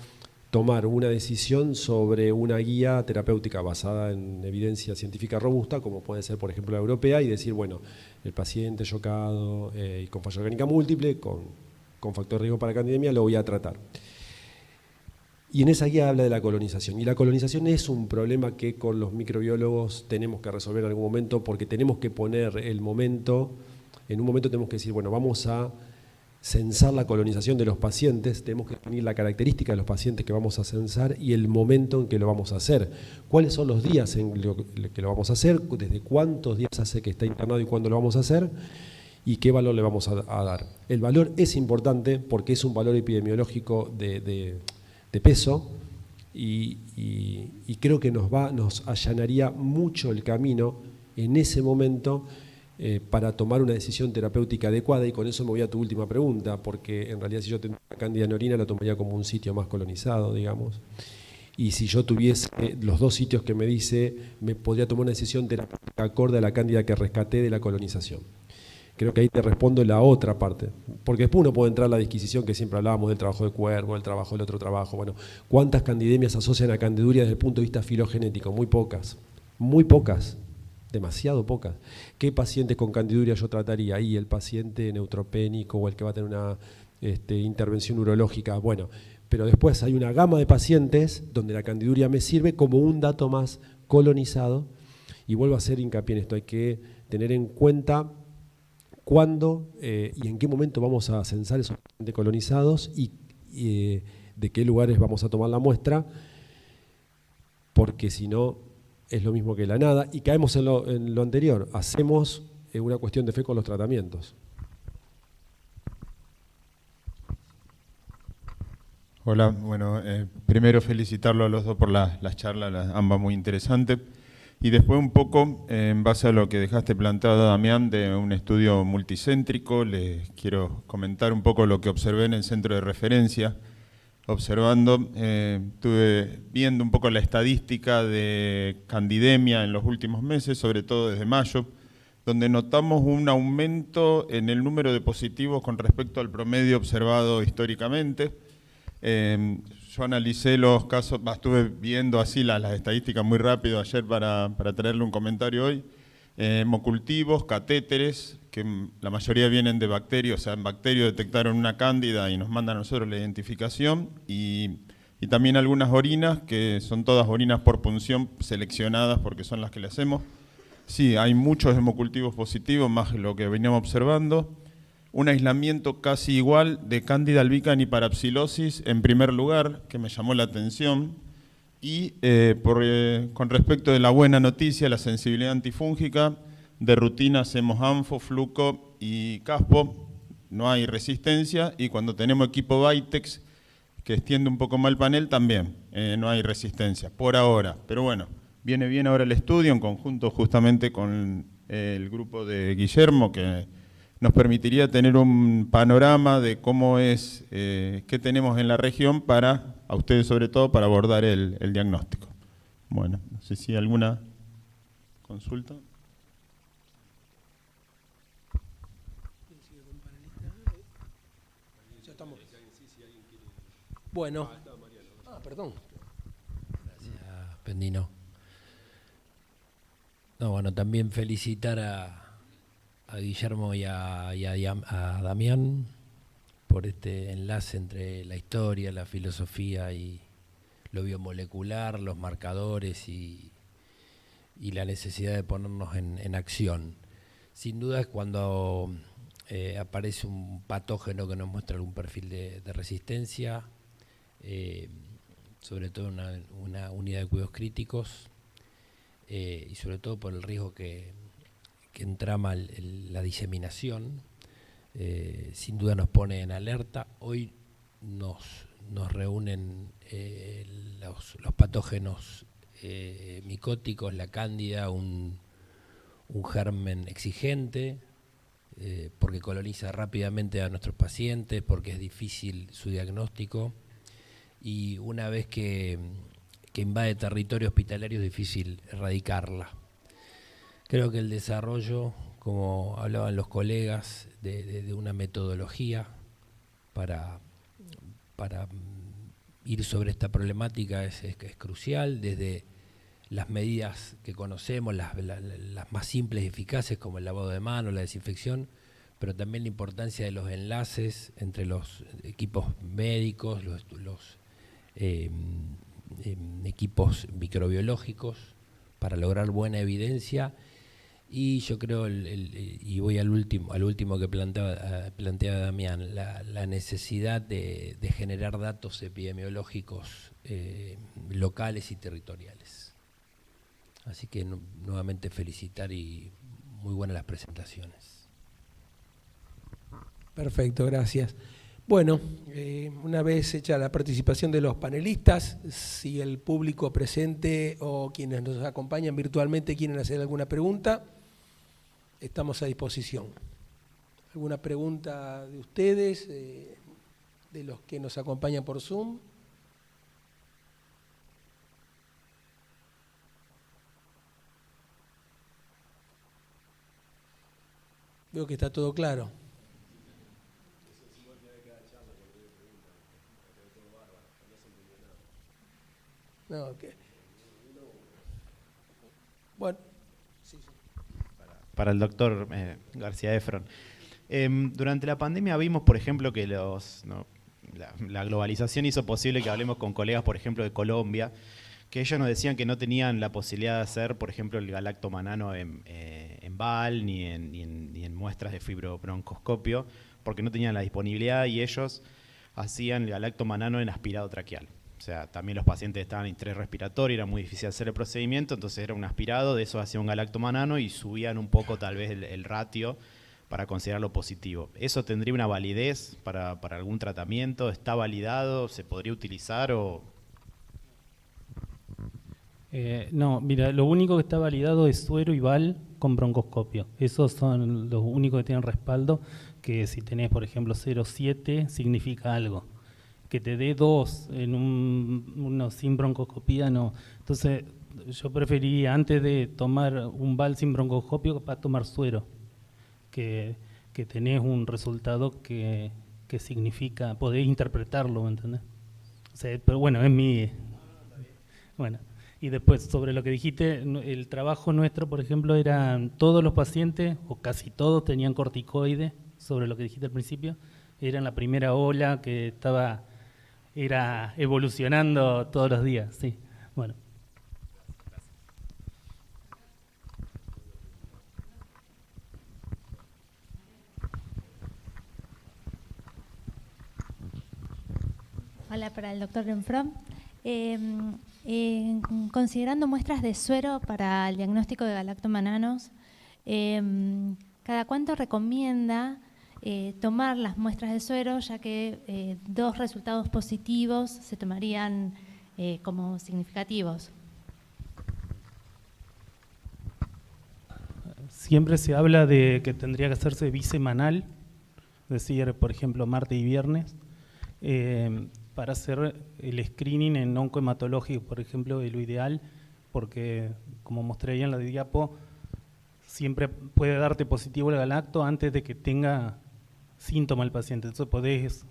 tomar una decisión sobre una guía terapéutica basada en evidencia científica robusta, como puede ser, por ejemplo, la europea, y decir, bueno, el paciente chocado y con falla orgánica múltiple, con factor de riesgo para candidemia, lo voy a tratar. Y en esa guía habla de la colonización. Y la colonización es un problema que con los microbiólogos tenemos que resolver en algún momento, porque tenemos que poner en un momento tenemos que decir, bueno, vamos a censar la colonización de los pacientes, tenemos que definir la característica de los pacientes que vamos a censar y el momento en que lo vamos a hacer. ¿Cuáles son los días en que lo vamos a hacer? ¿Desde cuántos días hace que está internado y cuándo lo vamos a hacer? ¿Y qué valor le vamos a dar? El valor es importante porque es un valor epidemiológico de peso y creo que nos allanaría mucho el camino en ese momento para tomar una decisión terapéutica adecuada. Y con eso me voy a tu última pregunta, porque en realidad si yo tengo una cándida en orina la tomaría como un sitio más colonizado, digamos. Y si yo tuviese los dos sitios que me dice, me podría tomar una decisión terapéutica acorde a la cándida que rescaté de la colonización. Creo que ahí te respondo la otra parte, porque después uno puede entrar a la disquisición que siempre hablábamos del trabajo de Cuervo, el trabajo del otro trabajo. Bueno, ¿cuántas candidemias asocian a candiduria desde el punto de vista filogenético? Muy pocas, demasiado pocas. ¿Qué pacientes con candiduria yo trataría? Ahí el paciente neutropénico o el que va a tener una intervención urológica. Bueno, pero después hay una gama de pacientes donde la candiduria me sirve como un dato más colonizado. Y vuelvo a hacer hincapié en esto, hay que tener en cuenta cuándo y en qué momento vamos a censar esos pacientes colonizados y de qué lugares vamos a tomar la muestra, porque si no es lo mismo que la nada y caemos en lo anterior, hacemos una cuestión de fe con los tratamientos. Hola, bueno, primero felicitarlo a los dos por las charlas, ambas muy interesantes. Y después un poco, en base a lo que dejaste planteado, Damián, de un estudio multicéntrico, les quiero comentar un poco lo que observé en el centro de referencia. Observando, estuve viendo un poco la estadística de candidemia en los últimos meses, sobre todo desde mayo, donde notamos un aumento en el número de positivos con respecto al promedio observado históricamente. Yo analicé los casos, estuve viendo así las estadísticas muy rápido ayer para traerle un comentario hoy. Hemocultivos, catéteres, que la mayoría vienen de bacterios, o sea, en bacterios detectaron una cándida y nos mandan a nosotros la identificación, y también algunas orinas, que son todas orinas por punción seleccionadas porque son las que le hacemos. Sí, hay muchos hemocultivos positivos, más lo que veníamos observando. Un aislamiento casi igual de Cándida albicans y parapsilosis en primer lugar, que me llamó la atención. Y con respecto de la buena noticia, la sensibilidad antifúngica, de rutina hacemos ANFO, Fluco y Caspo, no hay resistencia, y cuando tenemos equipo Vitex, que extiende un poco más el panel, también no hay resistencia, por ahora. Pero bueno, viene bien ahora el estudio en conjunto justamente con el grupo de Guillermo, que nos permitiría tener un panorama de cómo es, qué tenemos en la región para, a ustedes sobre todo, para abordar el diagnóstico. Bueno, no sé si hay alguna consulta. Bueno. Perdón. Gracias, Pendino. No, bueno, también felicitar a Guillermo y a Damián por este enlace entre la historia, la filosofía y lo biomolecular, los marcadores y la necesidad de ponernos en acción. Sin duda es cuando aparece un patógeno que nos muestra algún perfil de resistencia, sobre todo una unidad de cuidados críticos, y sobre todo por el riesgo que entrama la diseminación, sin duda nos pone en alerta. Hoy nos reúnen los patógenos micóticos, la cándida, un germen exigente, porque coloniza rápidamente a nuestros pacientes, porque es difícil su diagnóstico, y una vez que invade territorio hospitalario es difícil erradicarla. Creo que el desarrollo, como hablaban los colegas, de una metodología para ir sobre esta problemática es crucial, desde las medidas que conocemos, las más simples y eficaces, como el lavado de manos, la desinfección, pero también la importancia de los enlaces entre los equipos médicos, los equipos microbiológicos, para lograr buena evidencia. Y yo creo, y voy al último que plantea Damián, la necesidad de generar datos epidemiológicos locales y territoriales. Así que nuevamente felicitar y muy buenas las presentaciones. Perfecto, gracias. Bueno, una vez hecha la participación de los panelistas, si el público presente o quienes nos acompañan virtualmente quieren hacer alguna pregunta, estamos a disposición. ¿Alguna pregunta de ustedes, de los que nos acompañan por Zoom? Veo que está todo claro. No, okay. Bueno, sí. Para el doctor García Efron. Durante la pandemia vimos, por ejemplo, que la globalización hizo posible que hablemos con colegas, por ejemplo, de Colombia, que ellos nos decían que no tenían la posibilidad de hacer, por ejemplo, el galactomanano en BAL ni en muestras de fibrobroncoscopio, porque no tenían la disponibilidad, y ellos hacían el galactomanano en aspirado traqueal. O sea, también los pacientes estaban en estrés respiratorio, era muy difícil hacer el procedimiento, entonces era un aspirado, de eso hacía un galactomanano y subían un poco tal vez el ratio para considerarlo positivo. ¿Eso tendría una validez para algún tratamiento? ¿Está validado? ¿Se podría utilizar o...? No, mira, lo único que está validado es suero y BAL con broncoscopio. Esos son los únicos que tienen respaldo, que si tenés, por ejemplo, 0,7 significa algo. Que te dé 2 en uno sin broncoscopía, no. Entonces, yo preferiría, antes de tomar un BAL sin broncoscopio, para tomar suero, que tenés un resultado que significa, podés interpretarlo, ¿me entendés? O sea, pero bueno, es mi... Bueno, y después, sobre lo que dijiste, el trabajo nuestro, por ejemplo, eran todos los pacientes, o casi todos, tenían corticoides, sobre lo que dijiste al principio, era la primera ola que era evolucionando todos los días, sí. Bueno. Hola, para el doctor Renfrom. Considerando muestras de suero para el diagnóstico de galactomananos, ¿cada cuánto recomienda tomar las muestras de suero, ya que 2 resultados positivos se tomarían como significativos. Siempre se habla de que tendría que hacerse bisemanal, es decir, por ejemplo, martes y viernes, para hacer el screening en oncohematológico, por ejemplo, es lo ideal, porque como mostré ahí en la diapo, siempre puede darte positivo el galacto antes de que tenga síntoma el paciente. Entonces podés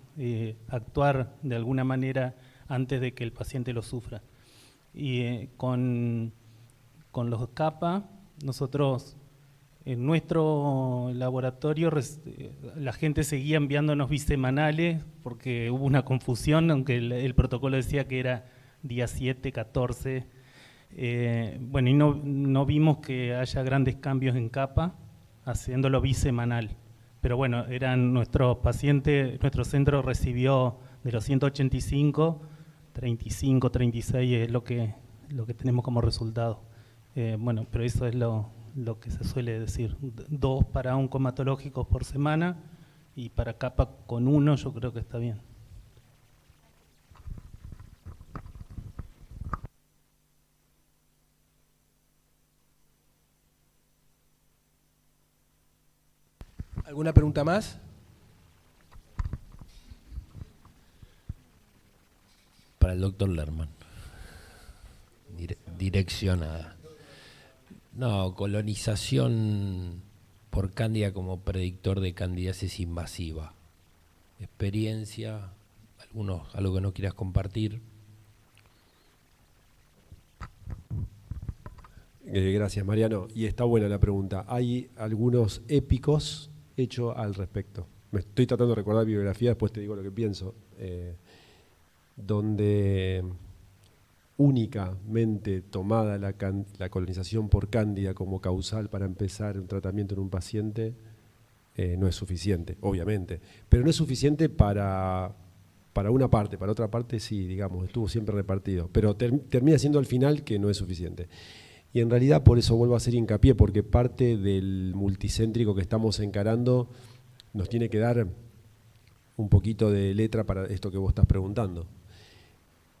actuar de alguna manera antes de que el paciente lo sufra. Y con los CAPA, nosotros en nuestro laboratorio la gente seguía enviándonos bisemanales porque hubo una confusión, aunque el protocolo decía que era día 7, 14. Bueno, y no vimos que haya grandes cambios en CAPA haciéndolo bisemanal. Pero bueno, eran nuestros pacientes, nuestro centro recibió de los 185, 35, 36 es lo que tenemos como resultado. Bueno, pero eso es lo que se suele decir. 2 para oncohematológicos por semana y para CAPA con 1 yo creo que está bien. ¿Alguna pregunta más? Para el doctor Lerman. Direccionada. No, colonización por cándida como predictor de candidiasis invasiva. Experiencia, algo que no quieras compartir. Gracias, Mariano. Y está buena la pregunta. Hay algunos épicos hechos al respecto. Me estoy tratando de recordar bibliografía, después te digo lo que pienso. Donde únicamente tomada la colonización por cándida como causal para empezar un tratamiento en un paciente, no es suficiente, obviamente. Pero no es suficiente para una parte, para otra parte sí, digamos, estuvo siempre repartido. Pero termina siendo al final que no es suficiente. Y en realidad por eso vuelvo a hacer hincapié, porque parte del multicéntrico que estamos encarando nos tiene que dar un poquito de letra para esto que vos estás preguntando.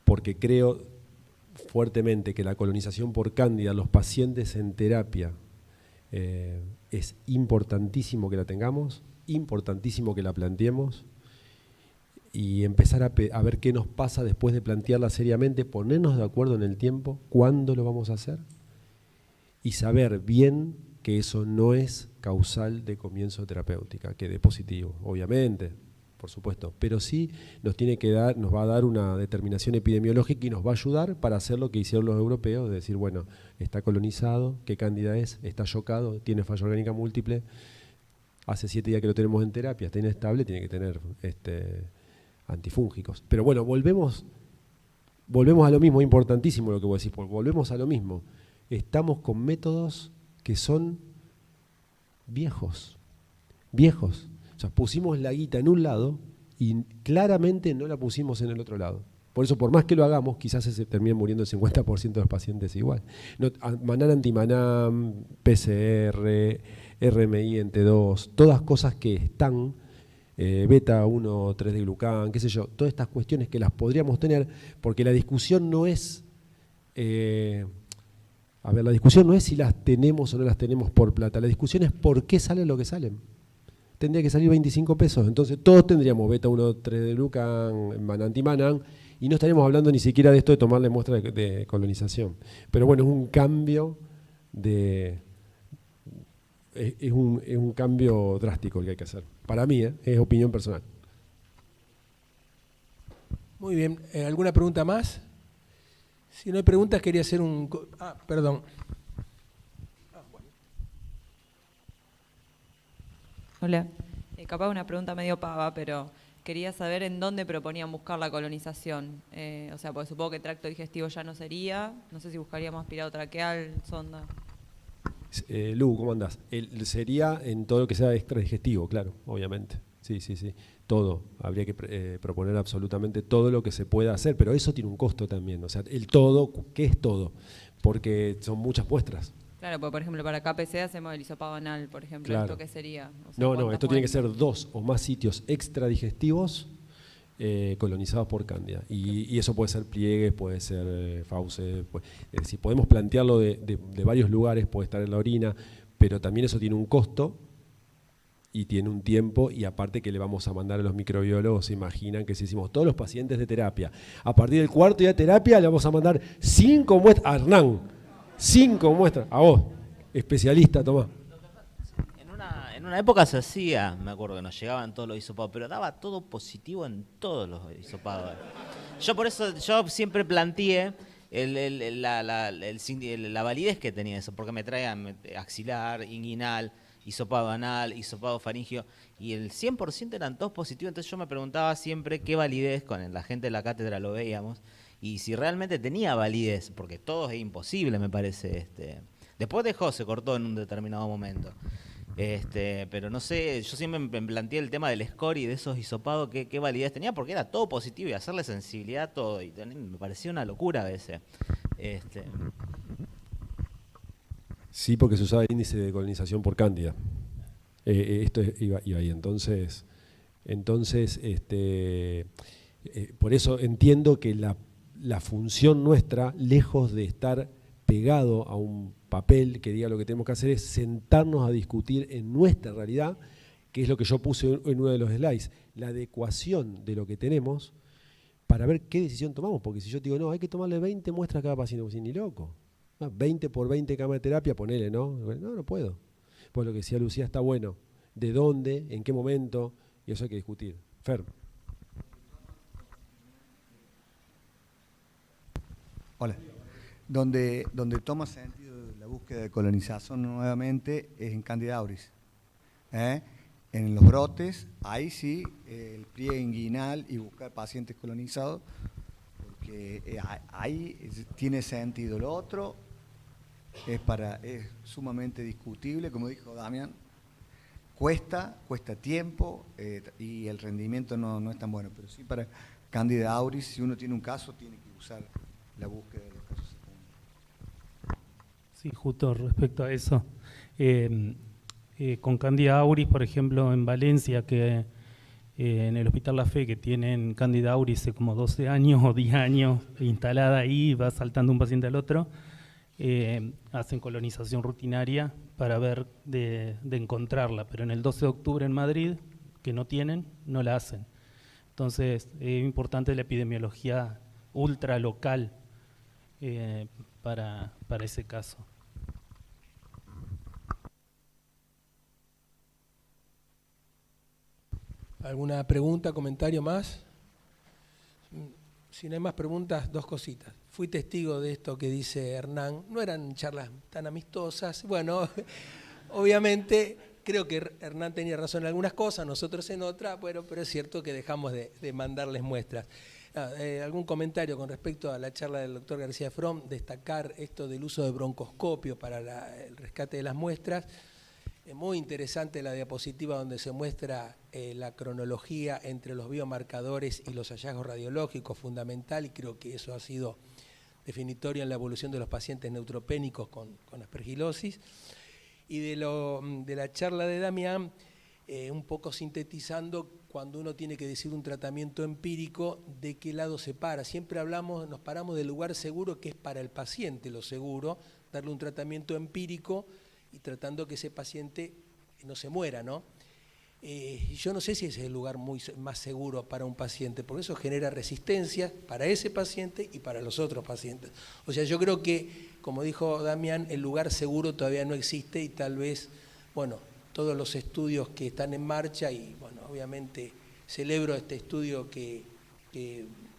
Porque creo fuertemente que la colonización por cándida a los pacientes en terapia es importantísimo que la tengamos, importantísimo que la planteemos y empezar a ver qué nos pasa después de plantearla seriamente, ponernos de acuerdo en el tiempo, cuándo lo vamos a hacer y saber bien que eso no es causal de comienzo terapéutica, que dé positivo, obviamente, por supuesto, pero sí nos va a dar una determinación epidemiológica y nos va a ayudar para hacer lo que hicieron los europeos, de decir, bueno, está colonizado, qué cándida es, está yocado, tiene falla orgánica múltiple, hace 7 días que lo tenemos en terapia, está inestable, tiene que tener antifúngicos. Pero bueno, volvemos a lo mismo, importantísimo lo que vos decís, volvemos a lo mismo. Estamos con métodos que son viejos. O sea, pusimos la guita en un lado y claramente no la pusimos en el otro lado. Por eso, por más que lo hagamos, quizás se termine muriendo el 50% de los pacientes igual. Manán antimanán, PCR, RMI en T2, todas cosas que están, beta 1, 3 de glucán, qué sé yo, todas estas cuestiones que las podríamos tener, porque la discusión no es... la discusión no es si las tenemos o no las tenemos por plata, la discusión es por qué salen lo que salen. Tendría que salir 25 pesos, entonces todos tendríamos beta 1, 3 de glucán, antimanán, y no estaríamos hablando ni siquiera de esto de tomarle muestra de colonización. Pero bueno, es un cambio es un cambio drástico el que hay que hacer. Para mí, es opinión personal. Muy bien, ¿alguna pregunta más? Si no hay preguntas, quería hacer un... perdón. Bueno. Hola. Capaz una pregunta medio pava, pero quería saber en dónde proponían buscar la colonización. O sea, porque supongo que tracto digestivo ya no sería. No sé si buscaríamos aspirado traqueal, sonda. Lu, ¿cómo andás? Sería en todo lo que sea extradigestivo, claro, obviamente. Sí. Todo. Habría que proponer absolutamente todo lo que se pueda hacer, pero eso tiene un costo también. O sea, el todo, ¿qué es todo? Porque son muchas muestras. Claro, porque por ejemplo para KPC hacemos el hisopado anal, por ejemplo. Claro. ¿Esto qué sería? O sea, No, ¿cuántas esto tiene que ser muestras? 2 o más sitios extradigestivos colonizados por cándida. Y eso puede ser pliegues, puede ser fauces. Es decir, podemos plantearlo de varios lugares, puede estar en la orina, pero también eso tiene un costo y tiene un tiempo, y aparte que le vamos a mandar a los microbiólogos, se imaginan que si hicimos todos los pacientes de terapia, a partir del cuarto día de terapia le vamos a mandar 5 muestras, a Hernán, 5 muestras, a vos, especialista, Tomás. En una época se hacía, me acuerdo que nos llegaban todos los hisopados, pero daba todo positivo en todos los hisopados. Yo por eso, yo siempre planteé la validez que tenía eso, porque me traían axilar, inguinal, hisopado anal, hisopado faringio, y el 100% eran todos positivos. Entonces yo me preguntaba siempre qué validez, con la gente de la cátedra lo veíamos, y si realmente tenía validez, porque todo es imposible, me parece. Después se cortó en un determinado momento. Pero no sé, yo siempre me planteé el tema del score y de esos hisopados, qué validez tenía, porque era todo positivo y hacerle sensibilidad a todo, y me parecía una locura a veces. Sí, porque se usaba el índice de colonización por cándida. Esto iba ahí. Entonces por eso entiendo que la función nuestra, lejos de estar pegado a un papel que diga lo que tenemos que hacer, es sentarnos a discutir en nuestra realidad, que es lo que yo puse en uno de los slides, la adecuación de lo que tenemos para ver qué decisión tomamos. Porque si yo digo, no, hay que tomarle 20 muestras a cada paciente, pues ni loco. 20 por 20 camas de terapia, ponele, ¿no? No puedo. Pues lo que decía Lucía está bueno. ¿De dónde? ¿En qué momento? Y eso hay que discutir. Fer. Hola. Donde toma sentido la búsqueda de colonización nuevamente es en Candida auris. En los brotes, ahí sí, el pliegue inguinal y buscar pacientes colonizados, porque ahí tiene sentido. Lo otro es sumamente discutible, como dijo Damián, cuesta tiempo y el rendimiento no es tan bueno, pero sí para Candida auris, si uno tiene un caso, tiene que usar la búsqueda de los casos secundarios. Sí, justo respecto a eso. Con Candida auris, por ejemplo, en Valencia, que en el Hospital La Fe, que tienen Candida auris hace como 12 años o 10 años instalada ahí, va saltando un paciente al otro, hacen colonización rutinaria para ver de encontrarla, pero en el 12 de octubre en Madrid, que no tienen, no la hacen. Entonces, es importante la epidemiología ultra local para ese caso. ¿Alguna pregunta, comentario más? Si no hay más preguntas, 2 cositas. Fui testigo de esto que dice Hernán. No eran charlas tan amistosas. Bueno, obviamente creo que Hernán tenía razón en algunas cosas, nosotros en otras, bueno, pero es cierto que dejamos de mandarles muestras. ¿Algún comentario con respecto a la charla del doctor García Fromm? Destacar esto del uso de broncoscopio para el rescate de las muestras. Es muy interesante la diapositiva donde se muestra la cronología entre los biomarcadores y los hallazgos radiológicos, fundamental, y creo que eso ha sido definitorio en la evolución de los pacientes neutropénicos con aspergilosis. Y de la charla de Damián, un poco sintetizando, cuando uno tiene que decir un tratamiento empírico, ¿de qué lado se para? Siempre nos paramos del lugar seguro, que es para el paciente lo seguro, darle un tratamiento empírico y tratando que ese paciente no se muera, ¿no? Y yo no sé si ese es el lugar más seguro para un paciente, porque eso genera resistencia para ese paciente y para los otros pacientes. O sea, yo creo que, como dijo Damián, el lugar seguro todavía no existe y tal vez, bueno, todos los estudios que están en marcha y, bueno, obviamente celebro este estudio que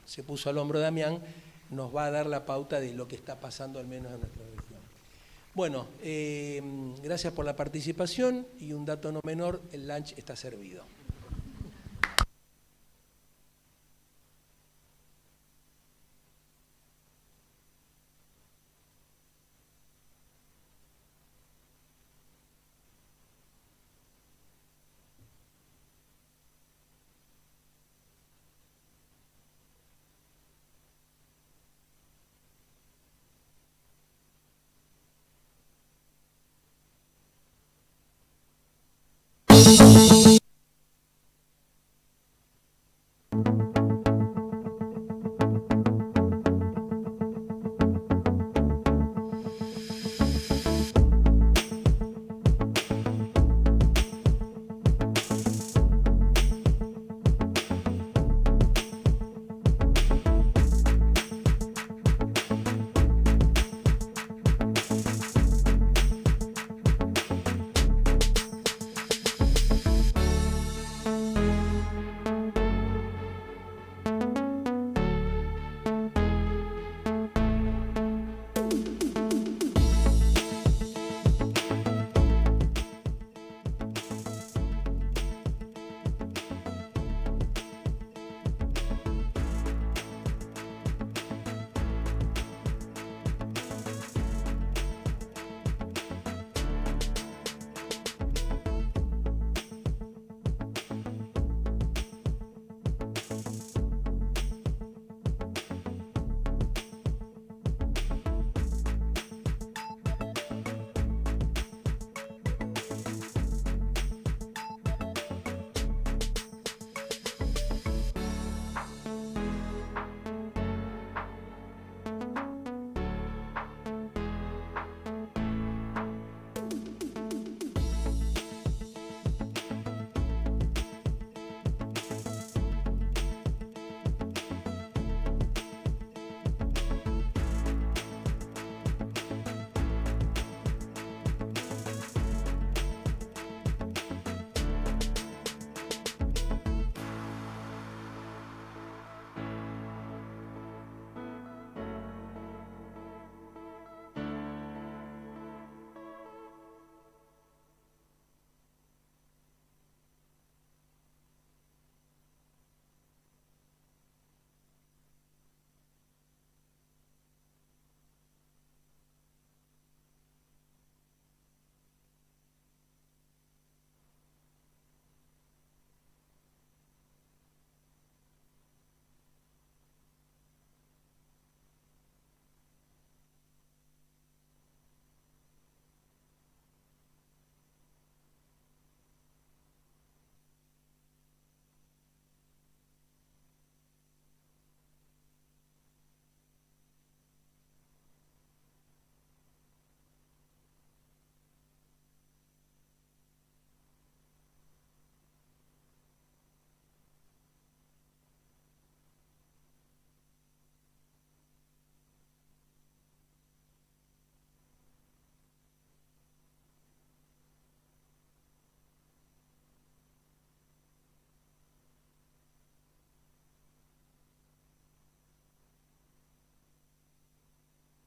se puso al hombro Damián, nos va a dar la pauta de lo que está pasando al menos en nuestra región. Bueno, gracias por la participación y un dato no menor, el lunch está servido.